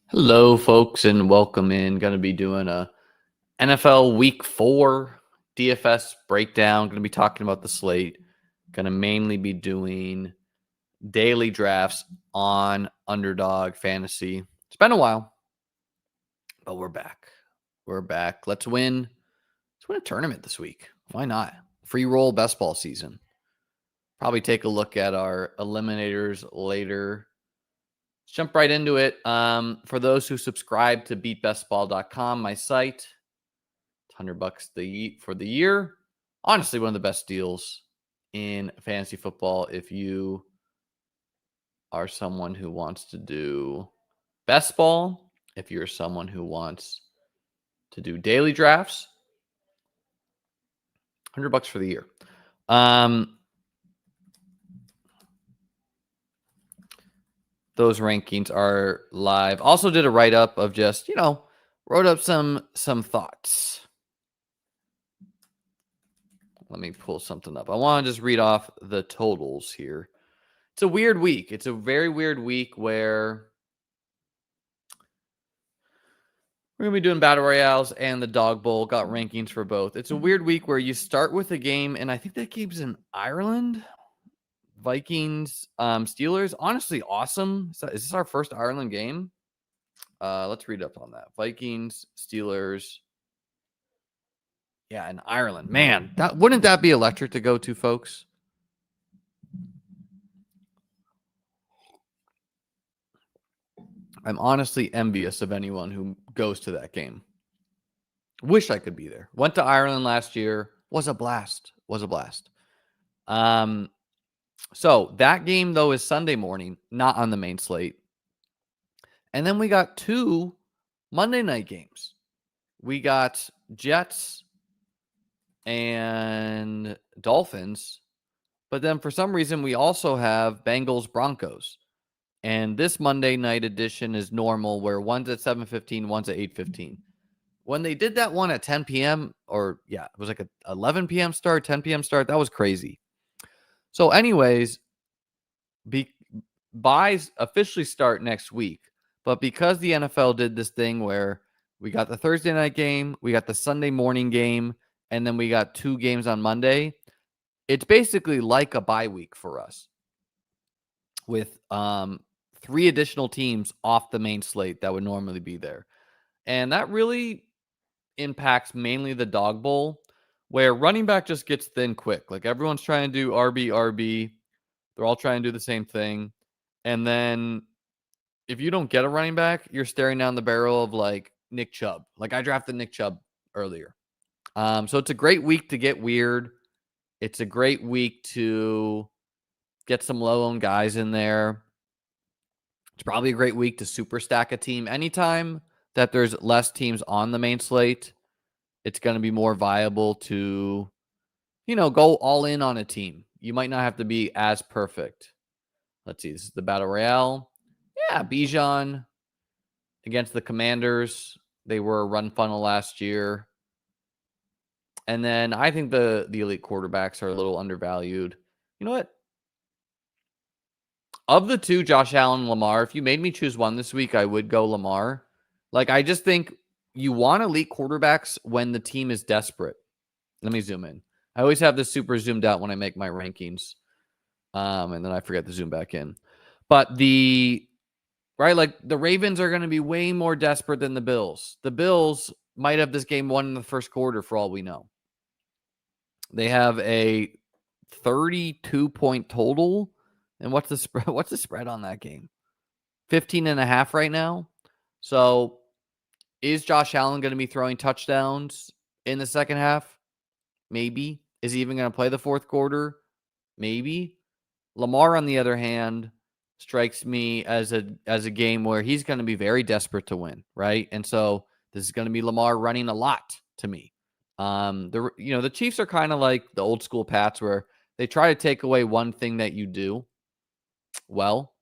Hello, folks, and welcome in. Going to be doing a NFL Week 4 DFS breakdown. Going to be talking about the slate. Going to mainly be doing daily drafts on Underdog Fantasy. It's been a while, but we're back. We're back. Let's win. Let's win a tournament this week. Why not? Free roll best ball season. Probably take a look at our eliminators later. Let's jump right into it. For those who subscribe to beatbestball.com, my site, it's $100 for the year. Honestly, one of the best deals in fantasy football if you are someone who wants to do best ball, if you're someone who wants to do daily drafts, $100 for the year. Those rankings are live. Also did a write-up of just, wrote up some thoughts. Let me pull something up. I want to just read off the totals here. It's a weird week. It's a very weird week where we're going to be doing battle royales and the dog bowl. Got rankings for both. It's a weird week where you start with a game, and I think that game's in Ireland. Vikings, Steelers. Honestly, awesome. Is this our first Ireland game? Let's read up on that. Vikings, Steelers. Yeah, in Ireland. Man, wouldn't that be electric to go to, folks? I'm honestly envious of anyone who goes to that game. Wish I could be there. Went to Ireland last year. Was a blast. So that game, though, is Sunday morning, not on the main slate. And then we got 2 Monday night games. We got Jets and Dolphins. But then for some reason, we also have Bengals Broncos. And this Monday night edition is normal, where one's at 7:15, one's at 8:15. When they did that one at 10 p.m., it was like a 11 p.m. start, 10 p.m. start, that was crazy. So anyways, buys officially start next week. But because the NFL did this thing where we got the Thursday night game, we got the Sunday morning game, and then we got 2 games on Monday, it's basically like a bye week for us with 3 additional teams off the main slate that would normally be there. And that really impacts mainly the dog bowl, where running back just gets thin quick. Like everyone's trying to do RB. They're all trying to do the same thing. And then if you don't get a running back, you're staring down the barrel of like Nick Chubb. Like I drafted Nick Chubb earlier. So it's a great week to get weird. It's a great week to get some low-owned guys in there. It's probably a great week to super stack a team. Anytime that there's less teams on the main slate, it's going to be more viable to, go all in on a team. You might not have to be as perfect. Let's see. This is the Battle Royale. Yeah, Bijan against the Commanders. They were a run funnel last year. And then I think the elite quarterbacks are a little undervalued. You know what? Of the 2, Josh Allen and Lamar, if you made me choose one this week, I would go Lamar. Like, I just think you want elite quarterbacks when the team is desperate. Let me zoom in. I always have this super zoomed out when I make my rankings. And then I forget to zoom back in. But the Ravens are going to be way more desperate than the Bills. The Bills might have this game won in the first quarter for all we know. They have a 32-point total. And what's the spread? What's the spread on that game? 15.5 right now. So is Josh Allen going to be throwing touchdowns in the second half? Maybe. Is he even going to play the fourth quarter? Maybe. Lamar, on the other hand, strikes me as a game where he's going to be very desperate to win, right? And so this is going to be Lamar running a lot to me. The Chiefs are kind of like the old school Pats, where they try to take away one thing that you do well.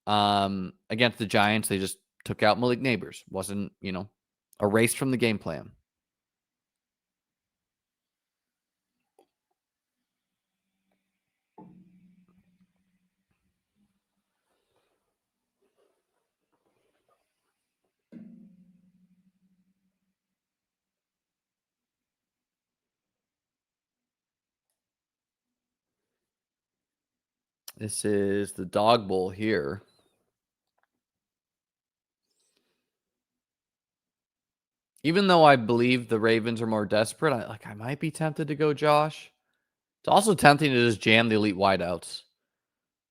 Against the Giants, they just took out Malik Neighbors. Wasn't, erased from the game plan. This is the dog bowl here. Even though I believe the Ravens are more desperate, I might be tempted to go Josh. It's also tempting to just jam the elite wideouts.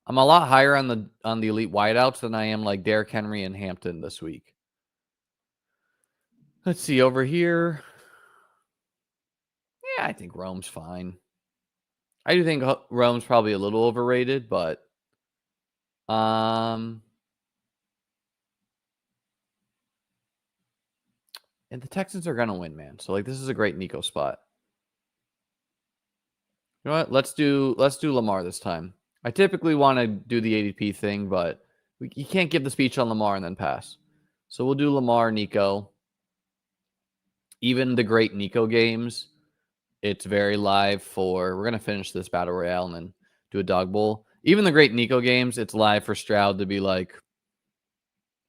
I'm a lot higher on the elite wideouts than I am like Derrick Henry and Hampton this week. Let's see over here. Yeah, I think Rome's fine. I do think Rome's probably a little overrated, but and the Texans are gonna win, man. So like this is a great Nico spot. You know what? Let's do Lamar this time. I typically want to do the ADP thing, but you can't give the speech on Lamar and then pass. So we'll do Lamar, Nico. Even the great Nico games, it's very live for. We're gonna finish this battle royale and then do a dog bowl. Even the great Nico games, it's live for Stroud to be like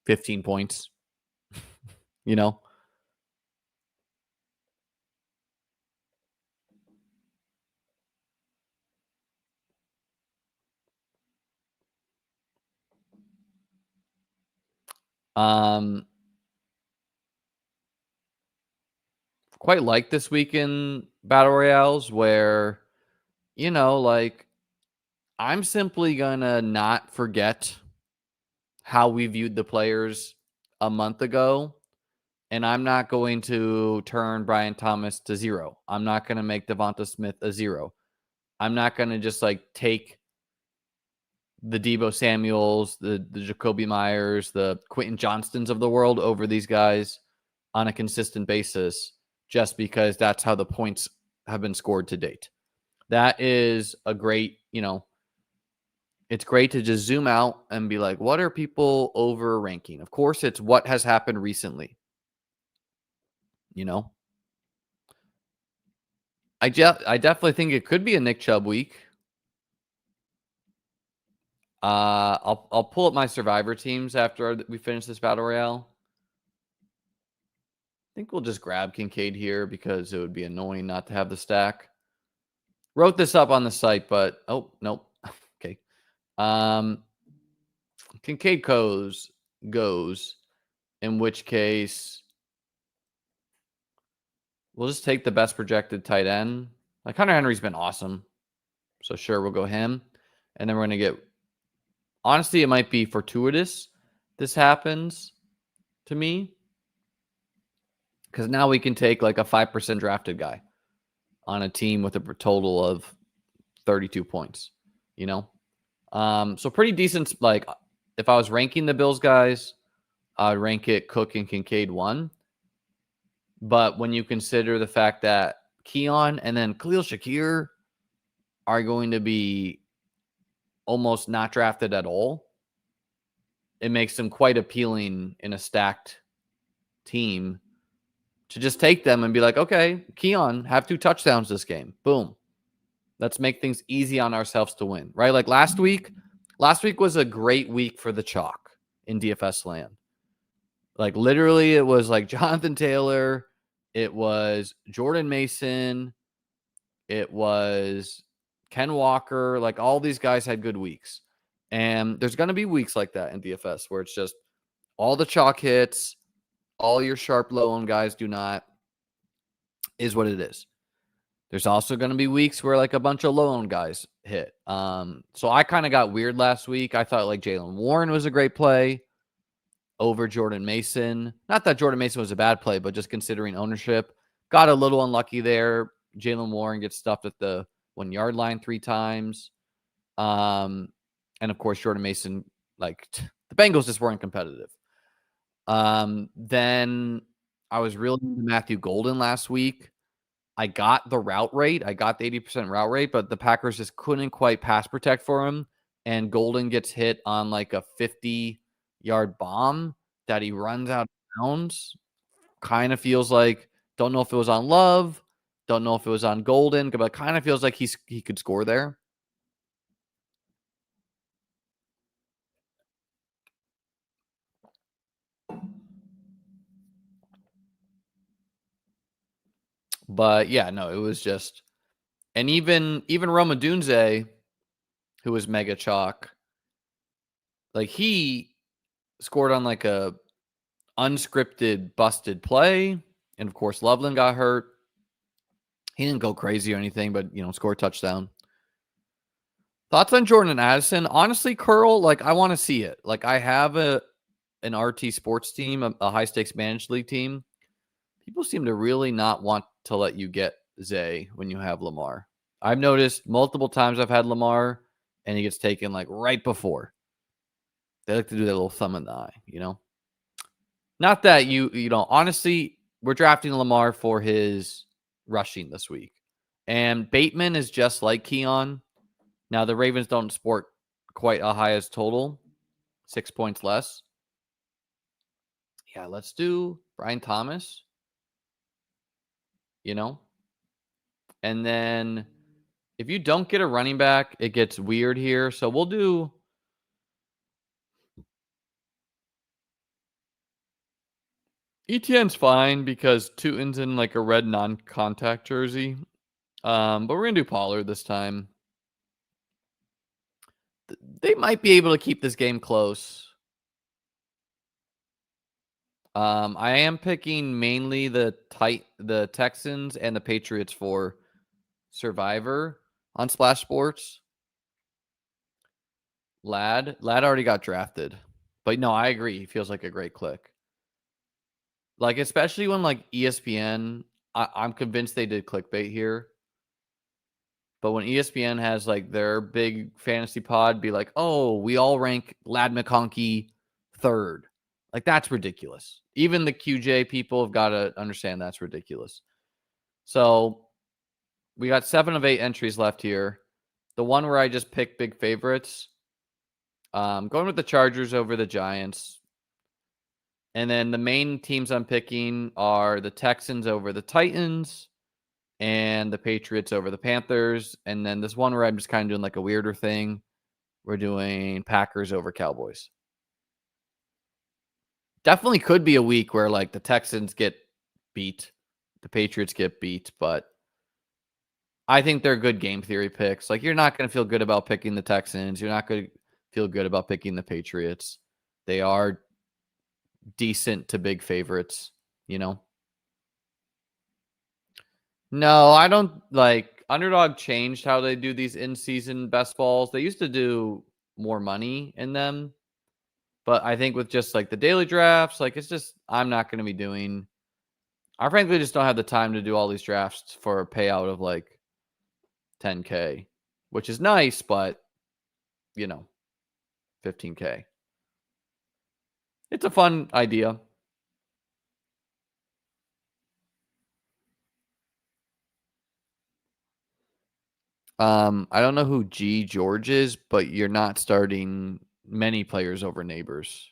15 points. You know. Quite like this week in battle royales where, like I'm simply gonna not forget how we viewed the players a month ago, and I'm not going to turn Brian Thomas to 0. I'm not gonna make Devonta Smith a 0. I'm not gonna just like take the Deebo Samuels, the Jacoby Myers, the Quentin Johnstons of the world over these guys on a consistent basis just because that's how the points have been scored to date. That is a great, it's great to just zoom out and be like, what are people over ranking? Of course, it's what has happened recently. I definitely think it could be a Nick Chubb week. I'll pull up my survivor teams after we finish this battle royale. I think we'll just grab Kincaid here because it would be annoying not to have the stack. Wrote this up on the site, but oh nope. Okay. Kincaid goes, in which case we'll just take the best projected tight end. Like Hunter Henry's been awesome. So sure, we'll go him. And then we're gonna get, honestly, it might be fortuitous this happens to me. Because now we can take like a 5% drafted guy on a team with a total of 32 points, So pretty decent. Like if I was ranking the Bills guys, I'd rank it Cook and Kincaid 1. But when you consider the fact that Keon and then Khalil Shakir are going to be almost not drafted at all, it makes them quite appealing in a stacked team to just take them and be like, okay, Keon, have 2 touchdowns this game. Boom. Let's make things easy on ourselves to win, right? Like last week was a great week for the chalk in DFS land. Like literally it was like Jonathan Taylor, it was Jordan Mason, it was Ken Walker, like all these guys had good weeks. And there's going to be weeks like that in DFS where it's just all the chalk hits, all your sharp low-owned guys do not, is what it is. There's also going to be weeks where like a bunch of low-owned guys hit. So I kind of got weird last week. I thought like Jaylen Warren was a great play over Jordan Mason. Not that Jordan Mason was a bad play, but just considering ownership, got a little unlucky there. Jaylen Warren gets stuffed at the 1-yard line 3 times. And of course, Jordan Mason, like the Bengals just weren't competitive. Then I was really into Matthew Golden last week. I got the route rate. I got the 80% route rate, but the Packers just couldn't quite pass protect for him. And Golden gets hit on like a 50-yard bomb that he runs out of bounds. Kind of feels like, don't know if it was on Love, don't know if it was on Golden, but kind of feels like he could score there. But yeah, no, it was just, and even Roma Dunze who was mega chalk. Like, he scored on like a unscripted busted play. And of course, Loveland got hurt. He didn't go crazy or anything, but, score a touchdown. Thoughts on Jordan and Addison? Honestly, Curl, like, I want to see it. Like, I have an RT sports team, a high stakes managed league team. People seem to really not want to let you get Zay when you have Lamar. I've noticed multiple times I've had Lamar and he gets taken like right before. They like to do that little thumb in the eye, Not that honestly, we're drafting Lamar for his rushing this week. And Bateman is just like Keon. Now, the Ravens don't sport quite a highest total, 6 points less. Yeah, let's do Brian Thomas, And then if you don't get a running back, it gets weird here. So we'll do ETN's fine because Tootin's in like a red non-contact jersey. But we're going to do Pollard this time. They might be able to keep this game close. I am picking mainly the Texans and the Patriots for Survivor on Splash Sports. Ladd already got drafted. But no, I agree. He feels like a great click. Like, especially when like ESPN, I'm convinced they did clickbait here. But when ESPN has like their big fantasy pod be like, oh, we all rank Ladd McConkey third. Like, that's ridiculous. Even the QJ people have got to understand that's ridiculous. So we got 7 of 8 entries left here. The one where I just picked big favorites. Going with the Chargers over the Giants. And then the main teams I'm picking are the Texans over the Titans and the Patriots over the Panthers. And then this one where I'm just kind of doing like a weirder thing. We're doing Packers over Cowboys. Definitely could be a week where like the Texans get beat, the Patriots get beat, but I think they're good game theory picks. Like, you're not going to feel good about picking the Texans. You're not going to feel good about picking the Patriots. They are decent to big favorites, No, I don't like Underdog changed how they do these in-season best balls. They used to do more money in them, but I think with just like the daily drafts, like it's just I'm not going to be doing. I frankly just don't have the time to do all these drafts for a payout of like 10K, which is nice, but 15K. It's a fun idea. I don't know who G George is, but you're not starting many players over Neighbors.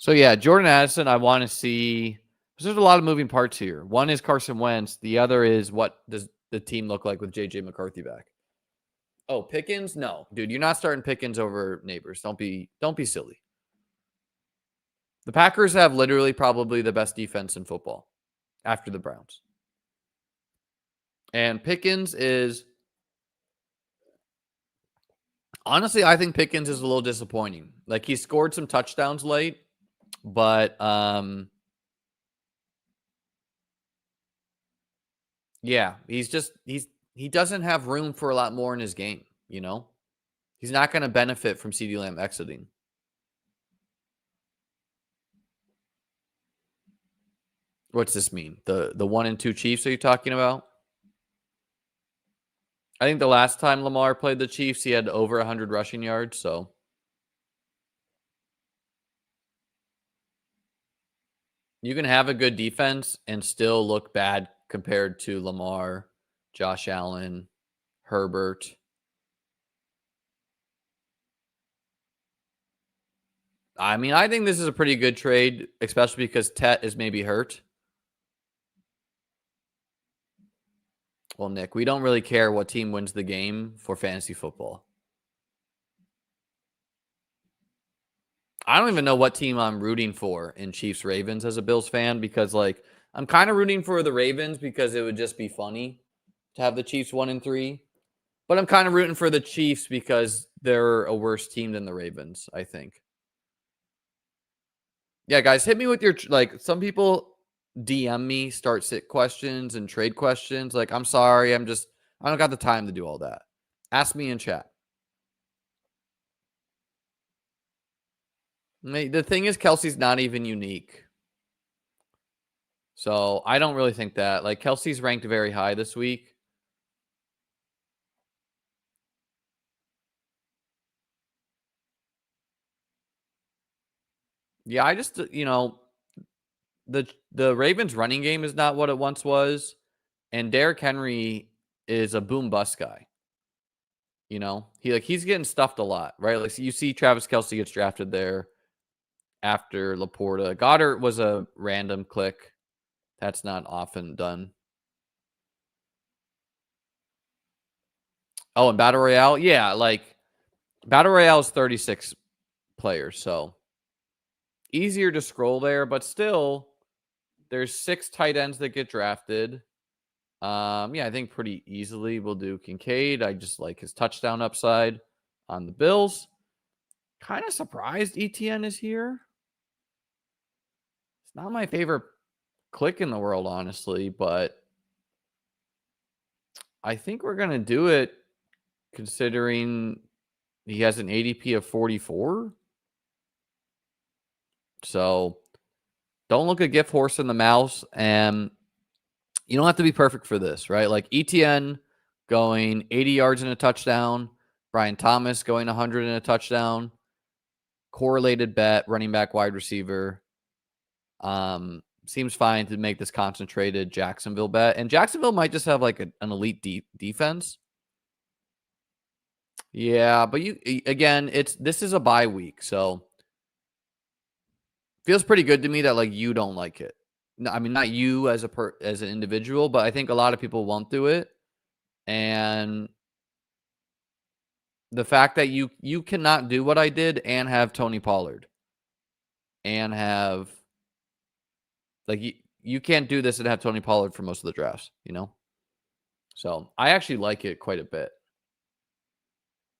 So yeah, Jordan Addison, I want to see. There's a lot of moving parts here. One is Carson Wentz. The other is what does the team look like with JJ McCarthy back? Oh, Pickens? No, dude, you're not starting Pickens over Neighbors. Don't be silly. The Packers have literally probably the best defense in football after the Browns. And Pickens is honestly, I think Pickens is a little disappointing. Like, he scored some touchdowns late, but yeah, he doesn't have room for a lot more in his game, He's not going to benefit from CeeDee Lamb exiting. What's this mean? The 1 and 2 Chiefs are you talking about? I think the last time Lamar played the Chiefs, he had over 100 rushing yards, so you can have a good defense and still look bad compared to Lamar, Josh Allen, Herbert. I mean, I think this is a pretty good trade, especially because Tet is maybe hurt. Well, Nick, we don't really care what team wins the game for fantasy football. I don't even know what team I'm rooting for in Chiefs Ravens as a Bills fan, because like I'm kind of rooting for the Ravens because it would just be funny to have the Chiefs 1-3. But I'm kind of rooting for the Chiefs because they're a worse team than the Ravens, I think. Yeah, guys, hit me with your, like, some people DM me, start sit questions and trade questions. Like, I'm sorry, I don't got the time to do all that. Ask me in chat. The thing is, Kelsey's not even unique. So I don't really think that. Like, Kelsey's ranked very high this week. Yeah, I just, the Ravens running game is not what it once was. And Derrick Henry is a boom bust guy. He's getting stuffed a lot, right? Like, so you see Travis Kelce gets drafted there after Laporta. Goddard was a random click. That's not often done. Oh, and Battle Royale? Yeah, like Battle Royale is 36 players, so easier to scroll there, but still there's 6 tight ends that get drafted. Yeah, I think pretty easily we'll do Kincaid. I just like his touchdown upside on the Bills. Kind of surprised ETN is here. It's not my favorite click in the world, honestly, but I think we're going to do it considering he has an ADP of 44. So don't look a gift horse in the mouth, and you don't have to be perfect for this, right? Like ETN going 80 yards and a touchdown, Brian Thomas going 100 and a touchdown, correlated bet, running back, wide receiver. Seems fine to make this concentrated Jacksonville bet. And Jacksonville might just have like an elite defense. Yeah, but this is a bye week, so feels pretty good to me that like you don't like it. No, I mean, not you as an individual, but I think a lot of people won't do it. And the fact that you cannot do what I did and have Tony Pollard and have like you can't do this and have Tony Pollard for most of the drafts, So I actually like it quite a bit.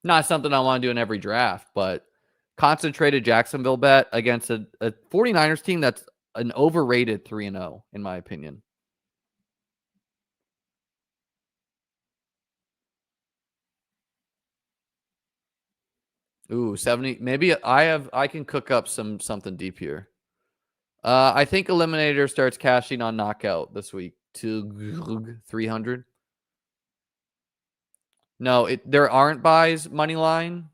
Not something I want to do in every draft, but concentrated Jacksonville bet against a 49ers team that's an overrated 3-0, in my opinion. Ooh, 70. Maybe I can cook up something deep here. I think Eliminator starts cashing on knockout this week to 300. No, there aren't buys money line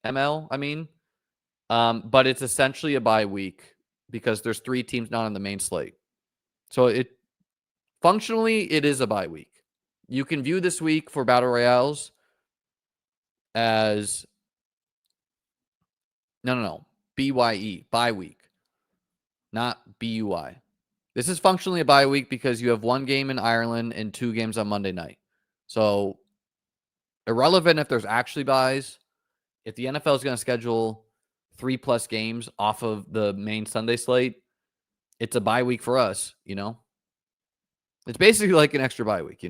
ML, I mean. But it's essentially a bye week because there's 3 teams not on the main slate. So functionally it is a bye week. You can view this week for Battle Royales as no. BYE, bye week, not BUI. This is functionally a bye week because you have 1 game in Ireland and 2 games on Monday night. So irrelevant if there's actually buys. If the NFL is going to schedule 3+ games off of the main Sunday slate, it's a bye week for us, It's basically like an extra bye week,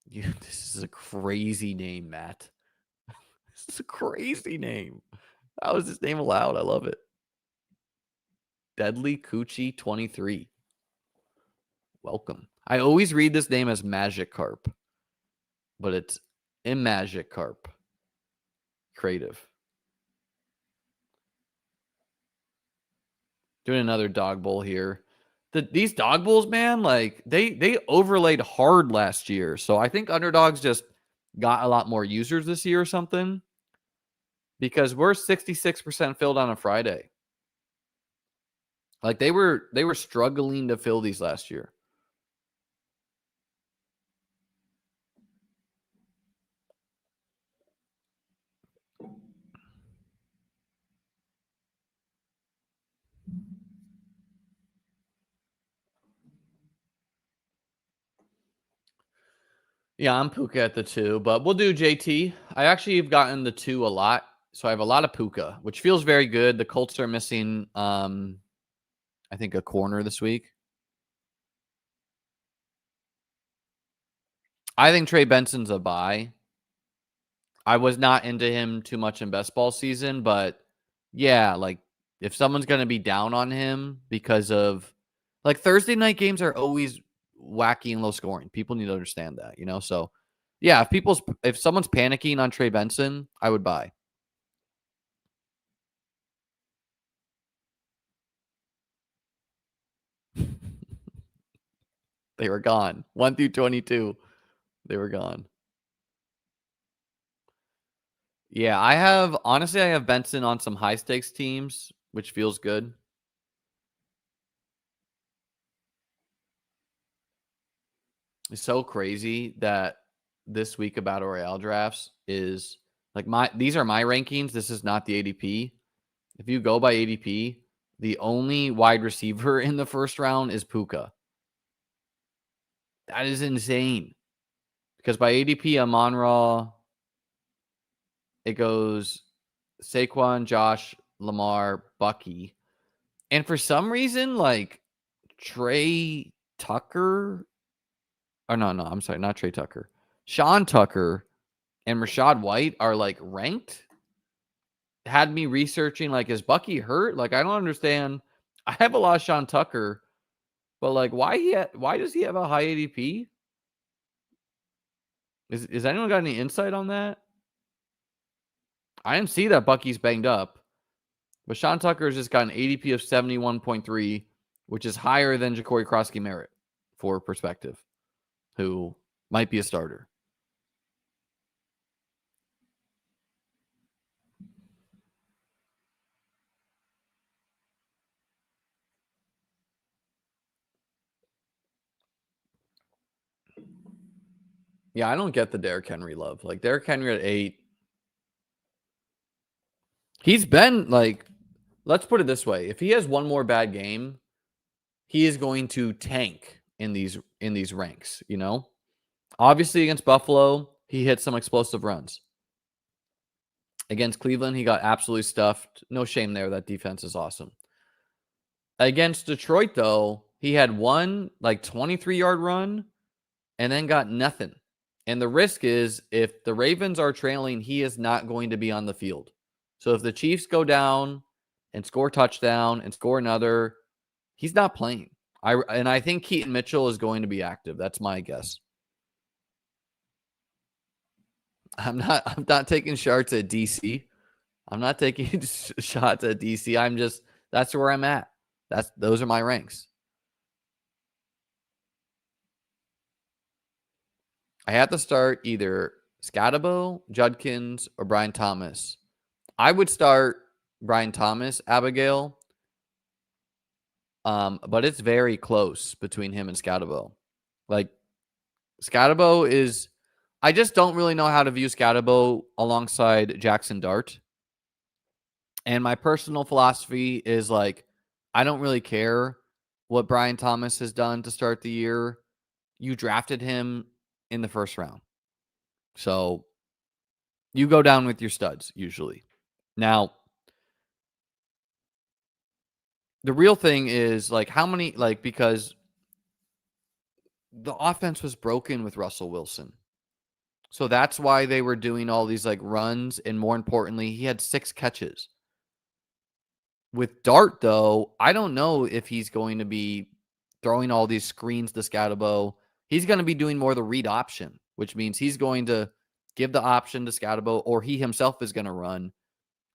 This is a crazy name, Matt. This is a crazy name. How is this name allowed? I love it. Deadly Coochie 23. Welcome. I always read this name as Magikarp, but it's Imagikarp. Creative. Doing another dog bowl here. These dog bowls, man, like they overlaid hard last year. So I think Underdogs just got a lot more users this year or something, because we're 66% filled on a Friday. Like they were struggling to fill these last year. Yeah, I'm Puka at the 2, but we'll do JT. I actually have gotten the 2 a lot So I have a lot of Puka, which feels very good. The Colts are missing, I think, a corner this week. I think Trey Benson's a buy. I was not into him too much in best ball season, but yeah, like if someone's going to be down on him because of like Thursday night games are always wacky and low scoring. People need to understand that, you know? So yeah, if someone's panicking on Trey Benson, I would buy. They were gone. 1 through 22. They were gone. Yeah, I have Benson on some high stakes teams, which feels good. It's so crazy that this week about royale drafts is like these are my rankings. This is not the ADP. If you go by ADP, the only wide receiver in the first round is Puka. That is insane. Because by ADP, Amon-Ra, it goes Saquon, Josh, Lamar, Bucky. And for some reason, like Trey Tucker, or no, I'm sorry, not Trey Tucker. Sean Tucker and Rashad White are like ranked. Had me researching, like, is Bucky hurt? Like, I don't understand. I have a lot of Sean Tucker, but like, why does he have a high ADP? Is anyone got any insight on that? I didn't see that Bucky's banged up, but Sean Tucker's just got an ADP of 71.3, which is higher than Ja'Cory Krosky Merritt for perspective, who might be a starter. Yeah, I don't get the Derrick Henry love. Like Derrick Henry at 8, he's been like, let's put it this way: if he has one more bad game, he is going to tank in these ranks. You know, obviously against Buffalo, he hit some explosive runs. Against Cleveland, he got absolutely stuffed. No shame there. That defense is awesome. Against Detroit, though, he had one like 23-yard run and then got nothing. And the risk is if the Ravens are trailing, he is not going to be on the field. So if the Chiefs go down and score a touchdown and score another, he's not playing. I think Keaton Mitchell is going to be active. That's my guess. I'm not taking shots at DC. I'm not taking shots at DC. That's where I'm at. Those are my ranks. I have to start either Scatabo, Judkins, or Brian Thomas. I would start Brian Thomas, Abigail. But it's very close between him and Scatabo. Like Scatabo is, I just don't really know how to view Scatabo alongside Jackson Dart. And my personal philosophy is like, I don't really care what Brian Thomas has done to start the year. You drafted him in the first round. So you go down with your studs usually. Now, the real thing is like how many, like, because the offense was broken with Russell Wilson. So that's why they were doing all these like runs. And more importantly, he had 6 catches. With Dart, though, I don't know if he's going to be throwing all these screens to Scatabo. He's going to be doing more the read option, which means he's going to give the option to Scatabo, or he himself is going to run,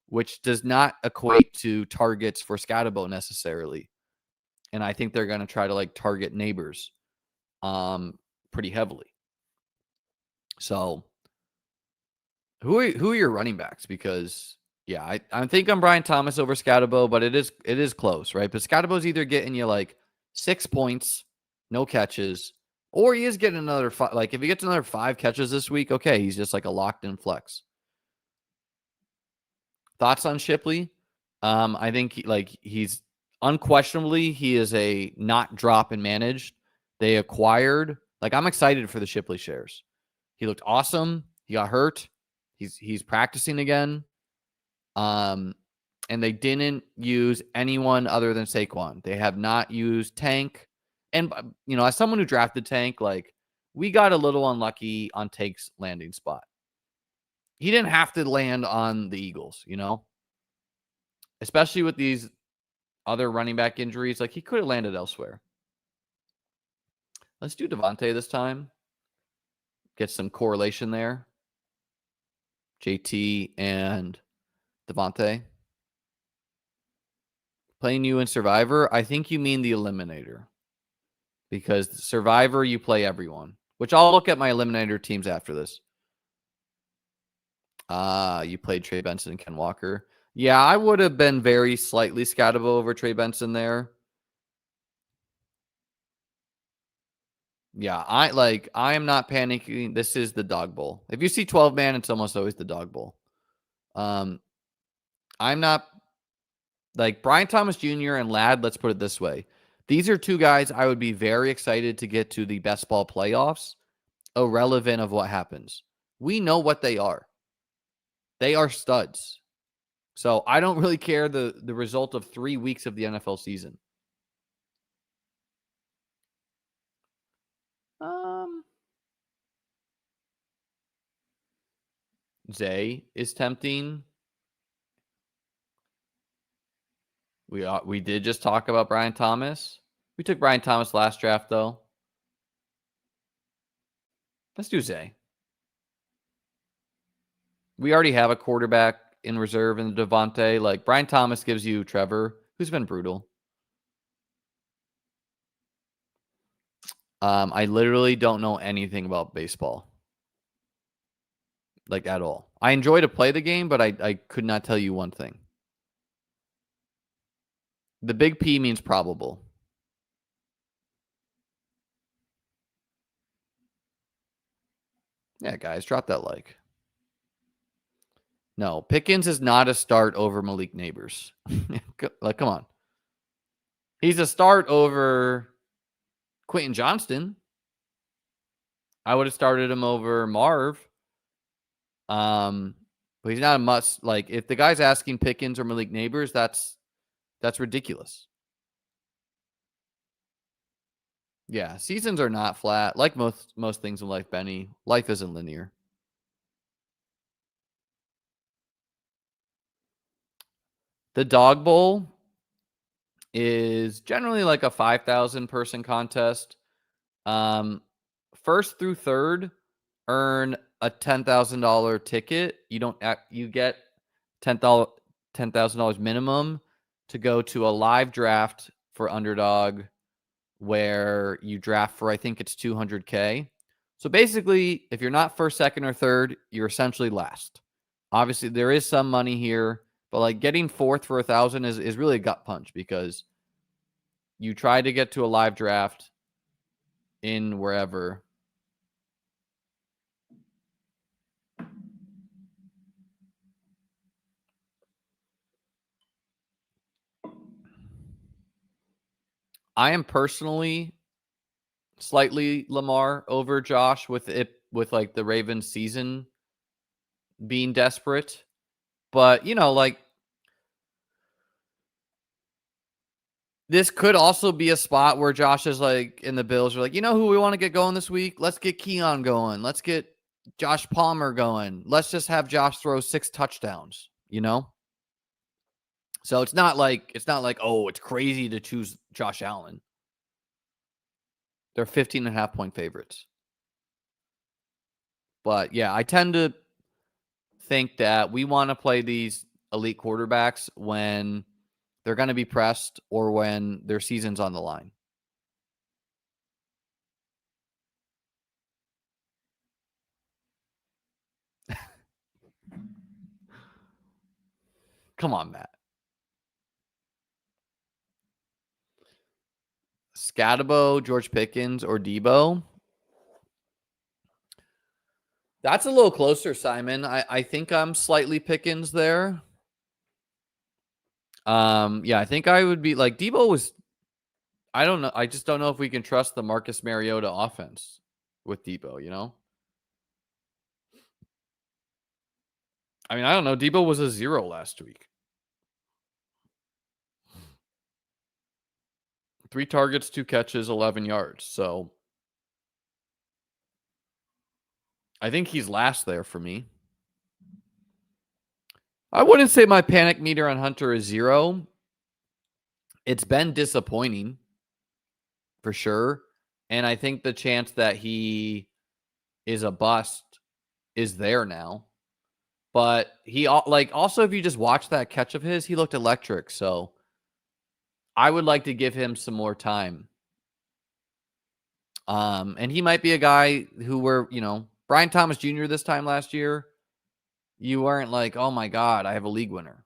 which does not equate to targets for Scatabo necessarily. And I think they're going to try to like target Neighbors pretty heavily. So who are your running backs? Because yeah, I think I'm Brian Thomas over Scatabo, but it is close, right? But Scatabo's either getting you like 6 points, no catches, or he is getting another 5. Like if he gets another 5 catches this week, okay, he's just like a locked in flex. Thoughts on Shipley? I think he's unquestionably he is a not drop and managed. They acquired, like I'm excited for the Shipley shares. He looked awesome. He got hurt. He's practicing again. And they didn't use anyone other than Saquon. They have not used Tank. And, as someone who drafted Tank, like, we got a little unlucky on Tank's landing spot. He didn't have to land on the Eagles, especially with these other running back injuries. Like, he could have landed elsewhere. Let's do Devontae this time. Get some correlation there. JT and Devontae. Playing you in Survivor, I think you mean the Eliminator. Because Survivor, you play everyone. Which I'll look at my Eliminator teams after this. You played Trey Benson and Ken Walker. Yeah, I would have been very slightly scoutable over Trey Benson there. Yeah, I am not panicking. This is the dog bowl. If you see 12 man, it's almost always the dog bowl. I'm not like Brian Thomas Jr. and Ladd. Let's put it this way. These are two guys I would be very excited to get to the best ball playoffs, irrelevant of what happens. We know what they are. They are studs. So I don't really care the result of 3 weeks of the NFL season. Zay is tempting. We did just talk about Brian Thomas. We took Brian Thomas last draft, though. Let's do Zay. We already have a quarterback in reserve in Devontae. Like, Brian Thomas gives you Trevor, who's been brutal. I literally don't know anything about baseball. Like, at all. I enjoy to play the game, but I could not tell you one thing. The big P means probable. Yeah, guys, drop that like. No, Pickens is not a start over Malik Neighbors. Like, come on. He's a start over Quentin Johnston. I would have started him over Marv. But he's not a must. Like, if the guy's asking Pickens or Malik Neighbors, that's ridiculous. Yeah, seasons are not flat. Like most things in life, Benny, life isn't linear. The Dog Bowl is generally like a 5,000 person contest. First through third earn a $10,000 ticket. You get $10,000 minimum to go to a live draft for Underdog where you draft for, I think it's $200K. So basically, if you're not first, second, or third, you're essentially last. Obviously, there is some money here, but like getting fourth for 1,000 is really a gut punch because you try to get to a live draft in wherever. I am personally slightly Lamar over Josh with like the Ravens season being desperate. But, like, this could also be a spot where Josh is like, and the Bills are like, who we want to get going this week? Let's get Keon going. Let's get Josh Palmer going. Let's just have Josh throw 6 touchdowns, So it's not like, oh, it's crazy to choose Josh Allen. They're 15.5 point favorites. But yeah, I tend to think that we want to play these elite quarterbacks when they're going to be pressed or when their season's on the line. Come on, Matt. Scatabo, George Pickens, or Debo? That's a little closer, Simon. I think I'm slightly Pickens there. Yeah, I think I would be like Debo was. I don't know. I just don't know if we can trust the Marcus Mariota offense with Debo. I mean, I don't know. Debo was a 0 last week. 3 targets, 2 catches, 11 yards. So I think he's last there for me. I wouldn't say my panic meter on Hunter is 0. It's been disappointing for sure. And I think the chance that he is a bust is there now. But he also, if you just watch that catch of his, he looked electric. So I would like to give him some more time. And he might be a guy who Brian Thomas Jr. this time last year, you weren't like, oh my God, I have a league winner,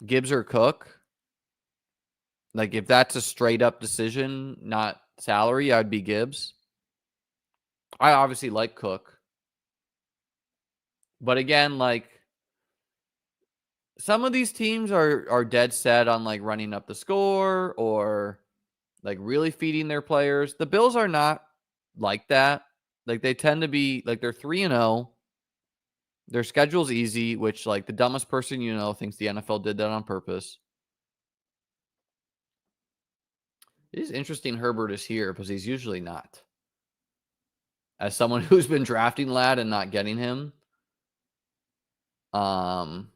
Gibbs or Cook. Like, if that's a straight up decision, not salary, I'd be Gibbs. I obviously like Cook. But again, like, some of these teams are dead set on like running up the score or like really feeding their players. The Bills are not like that. Like, they tend to be like, they're 3-0. Their schedule's easy, which, like, the dumbest person thinks the NFL did that on purpose. It is interesting Herbert is here because he's usually not. As someone who's been drafting Lad and not getting him. So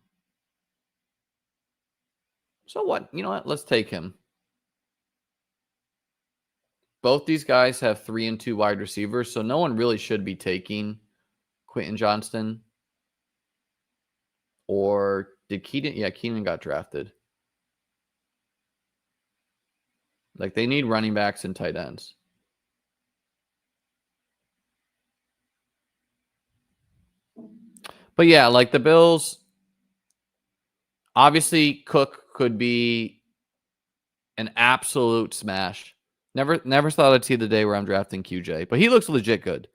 what? You know what? Let's take him. Both these guys have 3 and 2 wide receivers, so no one really should be taking Quentin Johnston. Or did Keenan? Yeah, Keenan got drafted. Like, they need running backs and tight ends. But yeah, like the Bills, obviously Cook could be an absolute smash. Never thought I'd see the day where I'm drafting QJ, but he looks legit good.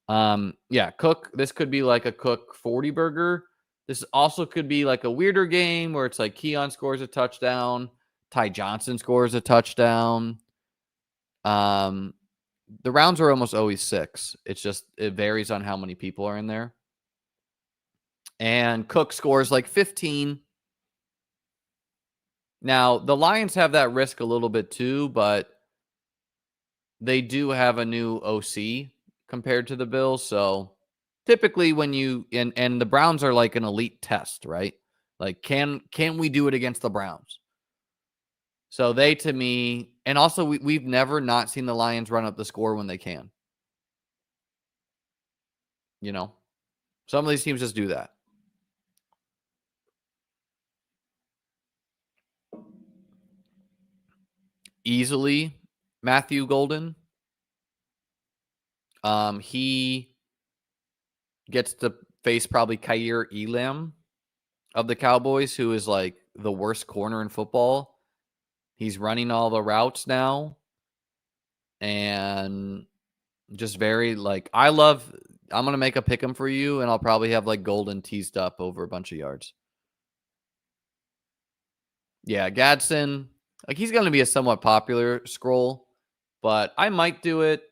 Yeah, Cook, this could be like a Cook 40 burger. This also could be like a weirder game where it's like Keon scores a touchdown, Ty Johnson scores a touchdown. The rounds are almost always 6. It's just, it varies on how many people are in there. And Cook scores like 15. Now, the Lions have that risk a little bit too, but they do have a new OC compared to the Bills. So typically when and the Browns are like an elite test, right? Like, can we do it against the Browns? So they, to me, and also we've never not seen the Lions run up the score when they can. Some of these teams just do that. Easily Matthew Golden. He gets to face probably Kaiir Elam of the Cowboys, who is like the worst corner in football. He's running all the routes now. And just very like, I'm going to make a pick 'em for you, and I'll probably have like Golden teased up over a bunch of yards. Yeah, Gadsden, like, he's going to be a somewhat popular scroll, but I might do it.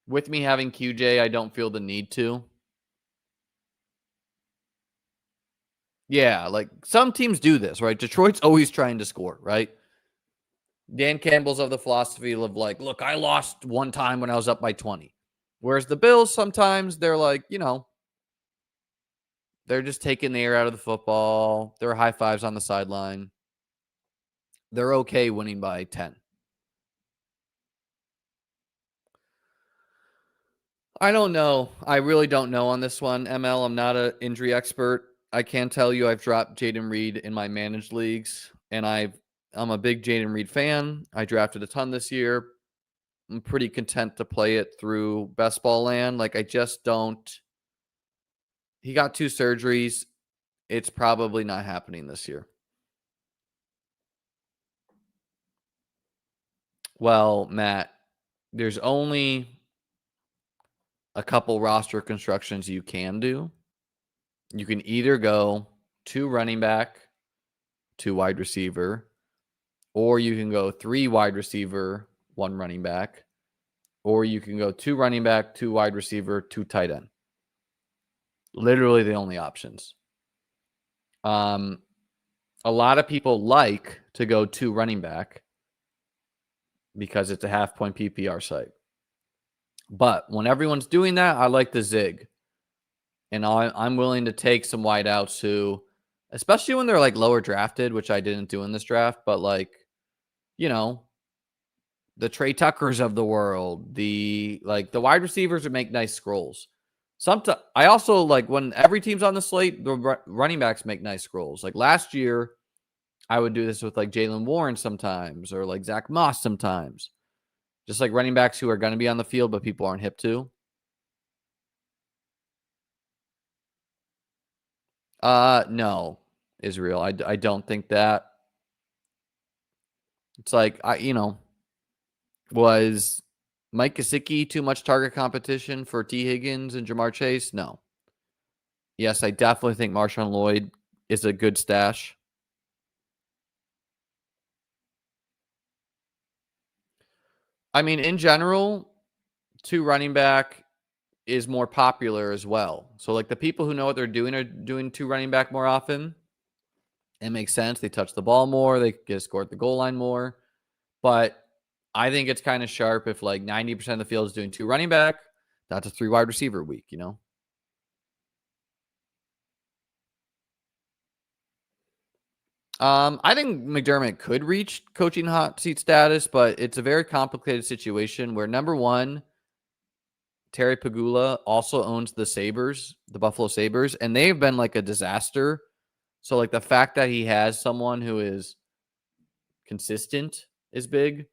With me having QJ, I don't feel the need to. Yeah, like, some teams do this, right? Detroit's always trying to score, right? Dan Campbell's of the philosophy of like, look, I lost one time when I was up by 20. Whereas the Bills, sometimes they're like, they're just taking the air out of the football. They're high fives on the sideline. They're okay winning by 10. I don't know. I really don't know on this one, ML. I'm not an injury expert. I can tell you I've dropped Jaden Reed in my managed leagues, and I'm a big Jaden Reed fan. I drafted a ton this year. I'm pretty content to play it through best ball land. Like, I just don't. He got 2 surgeries. It's probably not happening this year. Well, Matt, there's only a couple roster constructions you can do. You can either go 2 running back, 2 wide receiver, or you can go 3 wide receiver, 1 running back. or you can go 2 running back, 2 wide receiver, 2 tight end. Literally the only options. A lot of people like to go 2 running back because it's a half-point PPR site. But when everyone's doing that, I like the zig. And I'm willing to take some wideouts who, especially when they're like lower drafted, which I didn't do in this draft, but like, you know, the Trey Tuckers of the world, the wide receivers that make nice scrolls. Sometimes I also like when every team's on the slate, the running backs make nice scrolls. Like last year, I would do this with like Jalen Warren sometimes, or like Zach Moss sometimes. Just like running backs who are going to be on the field, but people aren't hip to. No, Israel. I don't think that. It's like was Mike Gesicki too much target competition for T. Higgins and Jamar Chase? No. Yes, I definitely think Marshawn Lloyd is a good stash. I mean, in general, 2 running back is more popular as well. So like the people who know what they're doing are doing 2 running back more often. It makes sense. They touch the ball more. They get scored at the goal line more. But I think it's kind of sharp if like 90% of the field is doing 2 running back. That's a 3 wide receiver week, I think McDermott could reach coaching hot seat status, but it's a very complicated situation where number one, Terry Pagula also owns the Sabres, the Buffalo Sabres, and they've been like a disaster. So like the fact that he has someone who is consistent is big.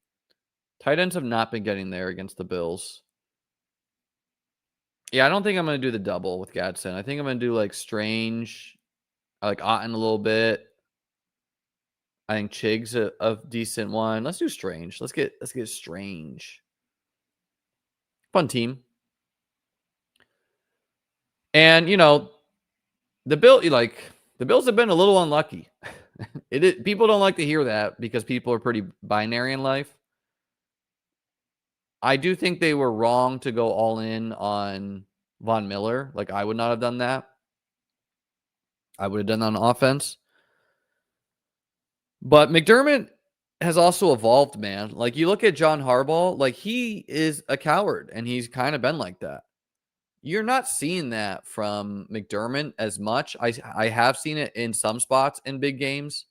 Tight ends have not been getting there against the Bills. Yeah, I don't think I'm going to do the double with Gadsden. I think I'm going to do like Strange. I like Otten a little bit. I think Chig's a decent one. Let's do Strange. Let's get Strange. Fun team. And the Bills have been a little unlucky. People don't like to hear that because people are pretty binary in life. I do think they were wrong to go all in on Von Miller. Like I would not have done that. I would have done that on offense. But McDermott has also evolved, man. Like you look at John Harbaugh, like he is a coward and he's kind of been like that. You're not seeing that from McDermott as much. I have seen it in some spots in big games,